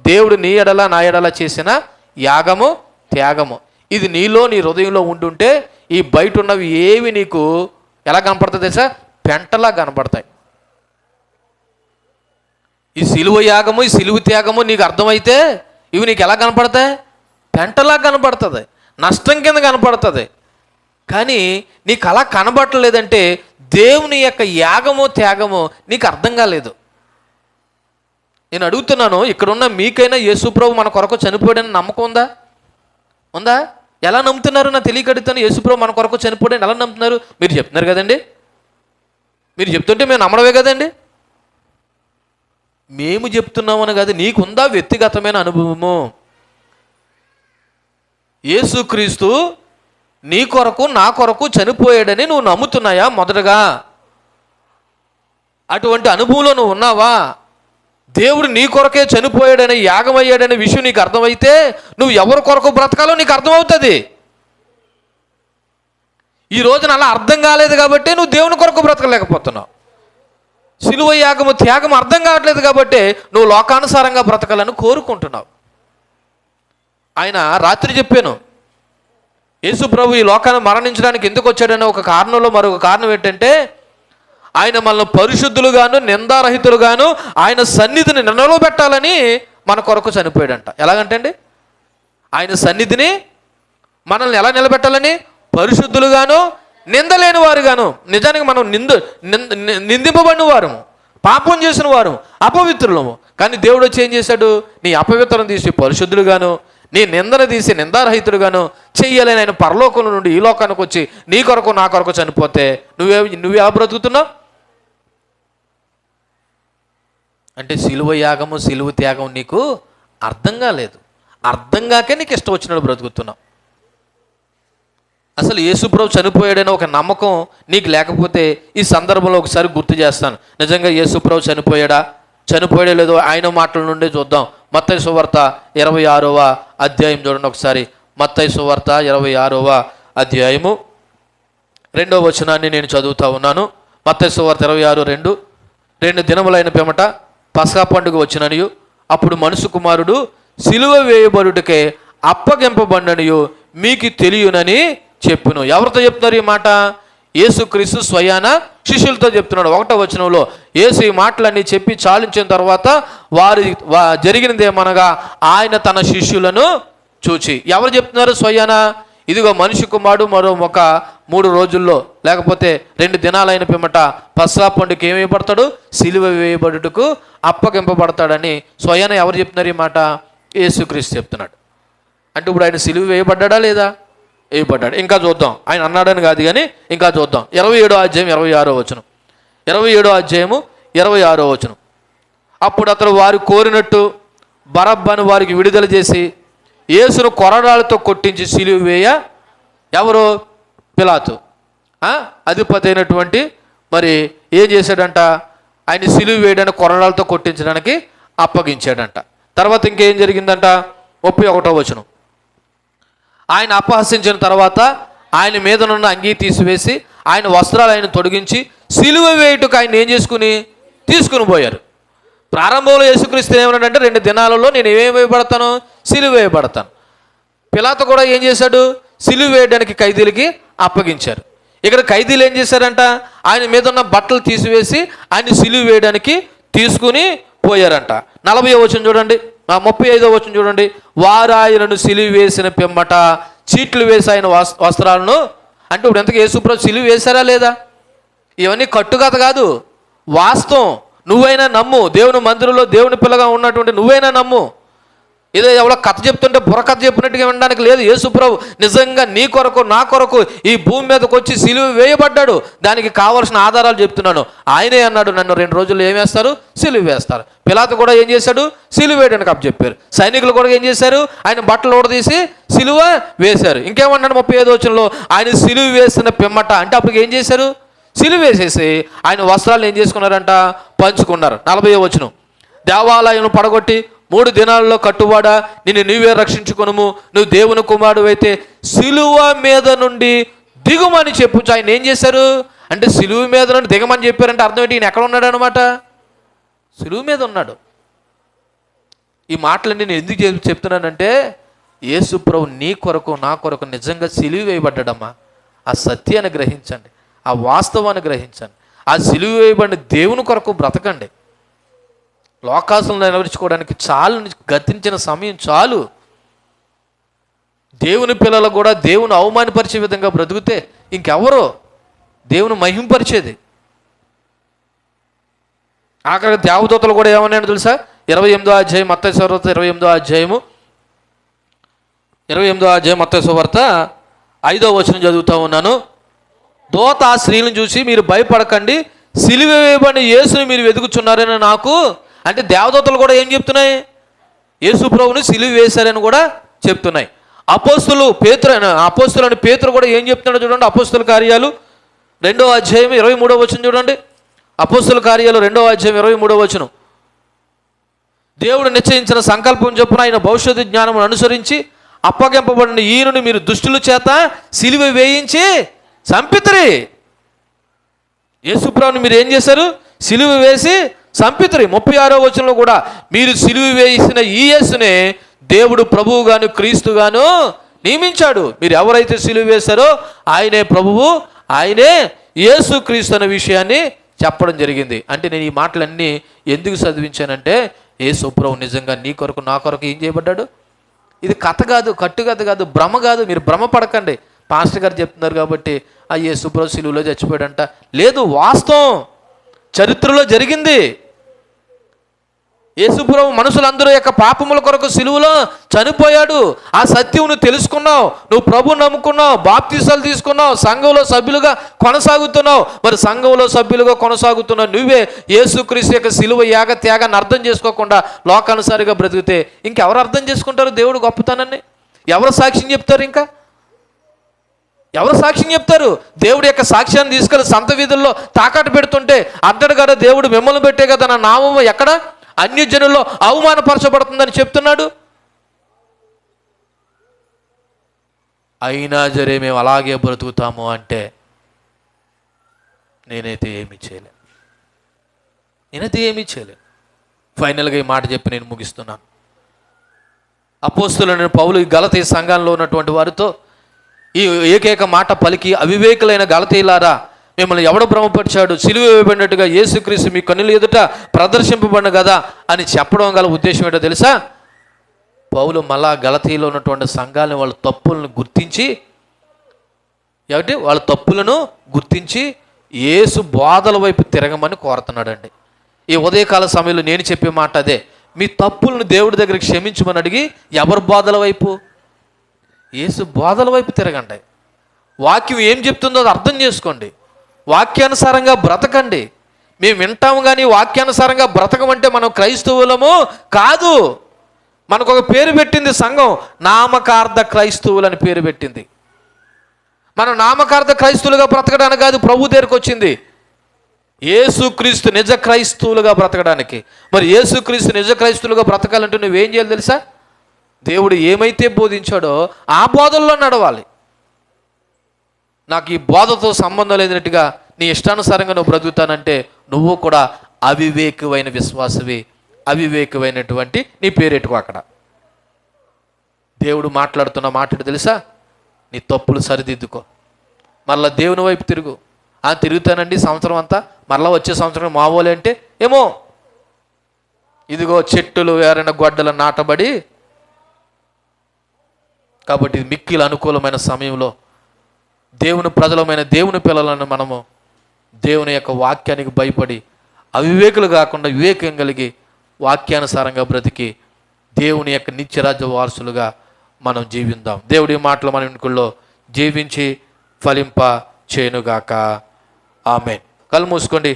దేవుడు నీ ఎడల నా ఎడల చేసిన యాగము, త్యాగము. ఇది నీలో, నీ హృదయంలో ఉండుంటే ఈ బయట ఉన్నవి ఏవి నీకు ఎలా కనపడుతుంది తెలుసా? పెంటలా కనపడతాయి. ఈ సిలువ యాగము, ఈ సిలువ త్యాగము నీకు అర్థమైతే ఇవి నీకు ఎలా కనపడతాయి? పెంటలా కనపడుతుంది. నష్టం కింద కనపడుతుంది. కానీ నీకు అలా కనబడలేదంటే దేవుని యొక్క యాగము త్యాగము నీకు అర్థం కాలేదు. నేను అడుగుతున్నాను, ఇక్కడున్న మీకైనా యేసుప్రభు మన కొరకు చనిపోయాడని నమ్మకం ఉందా? ఉందా? ఎలా నమ్ముతున్నారు? నా తెలియక అడుగుతాను. యేసుప్రభు మన కొరకు చనిపోయాడని ఎలా నమ్ముతున్నారు? మీరు చెప్తున్నారు కదండి, మీరు చెప్తుంటే మేము నమ్మడమే కదండి. మేము చెప్తున్నామని కాదు, నీకుందా వ్యక్తిగతమైన అనుభవము? యేసుక్రీస్తు నీ కొరకు నా కొరకు చనిపోయాడని నువ్వు నమ్ముతున్నాయా? మొదటగా అటువంటి అనుభవంలో నువ్వు ఉన్నావా? దేవుడు నీ కొరకే చనిపోయాడని, యాగమయ్యాడనే విషయం నీకు అర్థమైతే నువ్వు ఎవరి కొరకు బ్రతకాలో నీకు అర్థమవుతుంది. ఈ రోజున అలా అర్థం కాలేదు కాబట్టి నువ్వు దేవుని కొరకు బ్రతకలేకపోతున్నావు. సిలువ యాగము త్యాగం అర్థం కావట్లేదు కాబట్టి నువ్వు లోకానుసారంగా బ్రతకాలని కోరుకుంటున్నావు. ఆయన రాత్రి చెప్పాను, యేసు ప్రభు ఈ లోకాన్ని మరణించడానికి ఎందుకు వచ్చాడనే ఒక కారణంలో మరొక కారణం ఏంటంటే, ఆయన మనల్ని పరిశుద్ధులుగాను నిందారహితులుగాను ఆయన సన్నిధిని నిలబెట్టాలని మన కొరకు చనిపోయాడంట. ఎలాగంటే అండి, ఆయన సన్నిధిని మనల్ని ఎలా నిలబెట్టాలని? పరిశుద్ధులుగాను నిందలేని వారుగాను. నిజానికి మనం నిందింపబడిన వారము, పాపం చేసిన వారు, అపవిత్రులము. కానీ దేవుడు వచ్చి ఏం చేశాడు? నీ అపవిత్రం తీసి పరిశుద్ధులుగాను, నీ నిందను తీసి నిందారహితుడుగాను చెయ్యాలని ఆయన పరలోకం నుండి ఈ లోకానికి వచ్చి నీ కొరకు నా కొరకు చనిపోతే నువ్వే ఎలా బ్రతుకుతున్నావు? అంటే సిలువ యాగము సిలువ త్యాగం నీకు అర్థం కాలేదు. అర్థం కాకే నీకు ఇష్టం వచ్చినట్టు బ్రతుకుతున్నావు. అసలు యేసుప్రభు చనిపోయాడని ఒక నమ్మకం నీకు లేకపోతే ఈ సందర్భంలో ఒకసారి గుర్తు చేస్తాను. నిజంగా యేసుప్రభు చనిపోయాడో లేదో ఆయన మాటల నుండి చూద్దాం. మత్తయి సువార్త 26వ అధ్యాయం చూడండి ఒకసారి. మత్తయి సువార్త 26వ అధ్యాయము 2వ వచనాన్ని నేను చదువుతా ఉన్నాను. మత్తయి సువార్త 26:2. 2 దినములైన పిమ్మట పస్కా పండుగ వచ్చిననియు అప్పుడు మనుష్య కుమారుడు సిలువ వేయబడుటకే అప్పగింపబడిననియు మీకు తెలియనని చెప్పును. ఎవరితో చెప్తున్నారు ఈ మాట? యేసుక్రీస్తు స్వయాన శిష్యులతో చెప్తున్నాడు. 1వ వచనంలో యేసు ఈ మాటలన్నీ చెప్పి చాలించిన తర్వాత జరిగినదేమనగా ఆయన తన శిష్యులను చూచి. ఎవరు చెప్తున్నారు స్వయాన? ఇదిగో మనిషి కుమారుడు మరో 3 రోజుల్లో లేకపోతే 2 దినాలైన పిమ్మట పస్కా పండుగ ఏం వేయబడతాడు? సిలువ వేయబడుటకు అప్పగింపబడతాడని స్వయాన ఎవరు చెప్తున్నారు ఈ మాట? యేసుక్రీస్తు చెప్తున్నాడు. అంటే ఇప్పుడు ఆయన సిలువ వేయబడ్డా లేదా? వేయబడ్డాడు. ఇంకా చూద్దాం. ఆయన అన్నాడని కాదు కానీ ఇంకా చూద్దాం. 27వ అధ్యాయం 26వ వచనం. 27వ అధ్యాయము 26వ వచనం. అప్పుడు అతడు వారు కోరినట్టు బరబ్బను వారికి విడుదల చేసి యేసును కొరడాలతో కొట్టించి సిలువ వేయ. ఎవరు? పిలాతు అధిపతి అయినటువంటి మరి ఏం చేశాడంట? ఆయన సిలువ వేయడానికి కొరడాలతో కొట్టించడానికి అప్పగించాడంట. తర్వాత ఇంకేం జరిగిందంట? 31వ వచనం. ఆయన అపహసించిన తర్వాత ఆయన మీదనున్న అంగీ తీసివేసి ఆయన వస్త్రాలు ఆయన తొడిగించి సిలువ వేయుటకు ఆయన ఏం తీసుకుని పోయారు. ప్రారంభంలో యేసుక్రీస్తు ఏమన్నాడంటే 2 దినాలలో నేను ఏమేమి వేయబడతాను? సిలువ వేయబడతాను. పిలాతు కూడా ఏం చేశాడు? సిలువ వేయడానికి ఖైదీలకి అప్పగించారు. ఇక్కడ ఖైదీలు ఏం చేశారంట? ఆయన మీద ఉన్న బట్టలు తీసివేసి ఆయన సిలువ వేయడానికి తీసుకుని పోయారంట. 40వ వచనం చూడండి, 35వ వచనం చూడండి. వారు ఆయనను సిలువ వేసిన పిమ్మట చీట్లు వేసి ఆయన వస్త్రాలను. అంటే ఇప్పుడు ఎంతకు యేసుప్రభు సిలువ వేశారా లేదా? ఇవన్నీ కట్టుకథ కాదు, వాస్తవం. నువ్వైనా నమ్ము. దేవుని మందిరంలో దేవుని పిల్లగా ఉన్నటువంటి నువ్వైనా నమ్ము. ఏదో ఎవరో కథ చెప్తుంటే బుర్రకథ చెప్పినట్టుగా వినడానికి లేదు. యేసుప్రభు నిజంగా నీ కొరకు నా కొరకు ఈ భూమి మీదకి వచ్చి సిలువ వేయబడ్డాడు. దానికి కావాల్సిన ఆధారాలు చెప్తున్నాను. ఆయనే అన్నాడు, నన్ను 2 రోజుల్లో ఏం వేస్తారు? సిలువ వేస్తారు. పిలాతు కూడా ఏం చేశాడు? సిలువ వేయడానికి అప్పచెప్పారు. సైనికులు కూడా ఏం చేశారు? ఆయన బట్టలు ఊడదీసి సిలువ వేశారు. ఇంకేమన్నాడు 35వ వచనంలో? ఆయన సిలువ వేసిన పిమ్మట అంటే అప్పుడు ఏం చేశారు? సిలువ వేసేసి ఆయన వస్త్రాలు ఏం చేసుకున్నారంట? పంచుకున్నారు. 40వ వచనం. దేవాలయం పడగొట్టి 3 దినాల్లో కట్టువాడా నిన్ను నీవే రక్షించుకొనుము, నువ్వు దేవుని కుమారుడు అయితే సిలువ మీద నుండి దిగుమని చెప్పుచు. ఆయన ఏం చేశారు అంటే సిలువ మీద నుండి దిగమని చెప్పారంటే అర్థం ఏంటి? ఈయన ఎక్కడ ఉన్నాడు అనమాట? సిలువ మీద ఉన్నాడు. ఈ మాటలన్నీ నేను ఎందుకు చెప్తున్నానంటే యేసు ప్రభు నీ కొరకు నా కొరకు నిజంగా సిలువ వేయబడ్డాడమ్మా. ఆ సత్యాన్ని గ్రహించండి, ఆ వాస్తవాన్ని గ్రహించండి. ఆ సిలువ వేయబడిన దేవుని కొరకు బ్రతకండి. లోకాసులను నిలవరించుకోవడానికి చాలు, గతించిన సమయం చాలు. దేవుని పిల్లలు కూడా దేవుని అవమానపరిచే విధంగా బ్రతికితే ఇంకెవరో దేవుని మహింపరిచేది. ఆఖరికి దేవదూతలు కూడా ఏమన్నాయో తెలుసా? 28వ అధ్యాయం మత్తయి సువార్త 28వ అధ్యాయము 28వ అధ్యాయం మత్తయి సువార్త 5వ వచనం చదువుతూ ఉన్నాను. దూత ఆ స్త్రీలను చూసి, మీరు భయపడకండి, సిలువ వేయబడిన యేసుని మీరు వెతుకుచున్నారని నాకు. అంటే దేవదూతలు కూడా ఏం చెప్తున్నాయి? యేసు ప్రభువుని సిలువ వేశారని కూడా చెప్తున్నాయి. అపోస్తులని పేతురు కూడా ఏం చెప్తున్నాడో చూడండి. అపోస్తుల కార్యాలు 2వ అధ్యాయం 23వ వచనం చూడండి. అపోస్తుల కార్యాలు 2వ అధ్యాయం 23వ వచనం. దేవుడు నిశ్చయించిన సంకల్పం చొప్పున ఆయన భవిష్యత్తు జ్ఞానం అనుసరించి అప్పగింపబడిన ఈయనను మీరు దుష్టుల చేత సిలువ వేయించి చంపితిరి. యేసుప్రభుని మీరు ఏం చేశారు? సిలువ వేసి చంపితిరి. 36వ వచనంలో కూడా మీరు సిలువ వేసిన ఈ యేసునే దేవుడు ప్రభువుగాను క్రీస్తుగాను నియమించాడు. మీరు ఎవరైతే సిలువ వేశారో ఆయనే ప్రభువు, ఆయనే యేసు క్రీస్తు అనే విషయాన్ని చెప్పడం జరిగింది. అంటే నేను ఈ మాటలన్నీ ఎందుకు చదివించానంటే, యేసు ప్రభు నిజంగా నీ కొరకు నా కొరకు ఏం చేయబడ్డాడు. ఇది కథ కాదు, కట్టుకథ కాదు, భ్రమ కాదు. మీరు భ్రమ పడకండి. పాస్టర్ గారు చెప్తున్నారు కాబట్టి ఆ యేసు ప్రభు సిలువలో చచ్చిపోయాడంట. లేదు, వాస్తవం చరిత్రలో జరిగింది. యేసుప్రభు మనుషులందరూ యొక్క పాపముల కొరకు సిలువలో చనిపోయాడు. ఆ సత్యం నువ్వు తెలుసుకున్నావు, నువ్వు ప్రభు నమ్ముకున్నావు, బాప్తీసాలు తీసుకున్నావు, సంఘంలో సభ్యులుగా కొనసాగుతున్నావు. మరి సంఘంలో సభ్యులుగా కొనసాగుతున్నావు నువ్వే యేసుక్రీస్తు యొక్క సిలువ యాగ త్యాగాన్ని అర్థం చేసుకోకుండా లోకానుసారిగా బ్రతికితే ఇంకెవరు అర్థం చేసుకుంటారు దేవుడు గొప్పతనాన్ని? ఎవరు సాక్ష్యం చెప్తారు? ఇంకా ఎవరు సాక్ష్యం చెప్తారు? దేవుడి యొక్క సాక్ష్యాన్ని తీసుకెళ్ళి సంత వీధుల్లో తాకట్టు పెడుతుంటే అంతటి కదా దేవుడు మిమ్మల్ని పెట్టే కదా నా నామము ఎక్కడ అన్యజనుల్లో అవమానపరచబడుతుందని చెప్తున్నాడు. అయినా సరే మేము అలాగే బ్రతుకుతాము అంటే నేనైతే ఏమీ చేయలేను. ఫైనల్గా ఈ మాట చెప్పి నేను ముగిస్తున్నాను. అపోస్తులైన పౌలు ఈ గలతీ సంఘంలో ఉన్నటువంటి వారితో ఈ ఏకైక మాట పలికి, అవివేకులైన గలతీయులారా, మిమ్మల్ని ఎవడు భ్రమపరిచాడు? సిలువ వేయబడినట్టుగా యేసుక్రీస్తు మీ కన్నుల ఎదుట ప్రదర్శింపబడిన కదా అని చెప్పడం గల ఉద్దేశం ఏంటో తెలుసా? పౌలు మళ్ళా గలతీలో ఉన్నటువంటి సంఘాలను వాళ్ళ తప్పులను గుర్తించి యేసు బోధల వైపు తిరగమని కోరుతున్నాడండి. ఈ ఉదయకాల సమయంలో నేను చెప్పే మాట అదే. మీ తప్పులను దేవుడి దగ్గర క్షమించమని అడిగి ఎవరి బోధల వైపు? యేసు బోధల వైపు తిరగండి. వాక్యం ఏం చెప్తుందో అది అర్థం చేసుకోండి. వాక్యానుసారంగా బ్రతకండి. మేము వింటాము కానీ వాక్యానుసారంగా బ్రతకమంటే మనం క్రైస్తవులము కాదు. మనకు ఒక పేరు పెట్టింది సంఘం, నామకార్థ క్రైస్తవులు అని పేరు పెట్టింది. మనం నామకార్థ క్రైస్తవులుగా బ్రతకడానికి కాదు ప్రభు దగ్గరికి వచ్చింది, యేసుక్రీస్తు నిజ క్రైస్తవులుగా బ్రతకడానికి. మరి యేసుక్రీస్తు నిజ క్రైస్తవులుగా బ్రతకాలంటే నువ్వేం చేయాలి తెలుసా? దేవుడు ఏమైతే బోధించాడో ఆ బోధల్లో నడవాలి. నాకు ఈ బోధతో సంబంధం లేనట్టుగా నీ ఇష్టానుసారంగా నువ్వు బ్రతుకుతానంటే నువ్వు కూడా అవివేకమైన విశ్వాసవి, అవివేకమైనటువంటి నీ పేరెట్టుకో. అక్కడ దేవుడు మాట్లాడుతున్న మాట తెలుసా? నీ తప్పులు సరిదిద్దుకో, మళ్ళీ దేవుని వైపు తిరుగు. తిరుగుతానండి సంవత్సరం అంతా, మళ్ళీ వచ్చే సంవత్సరం మావోలే అంటే ఏమో ఇదిగో చెట్టులు వేరైన గొడ్డలు నాటబడి. కాబట్టి మిక్కిలి అనుకూలమైన సమయంలో దేవుని ప్రజలమైన దేవుని పిల్లలను మనము దేవుని యొక్క వాక్యానికి భయపడి అవివేకులు కాకుండా వివేకం కలిగి వాక్యానుసారంగా బ్రతికి దేవుని యొక్క నిత్యరాజ్య వారసులుగా మనం జీవిద్దాం. దేవుడి మాటలు మన ఇంటిలో జీవించి ఫలింప చేయునుగాక. ఆమేన్. కళ్ళు మూసుకోండి.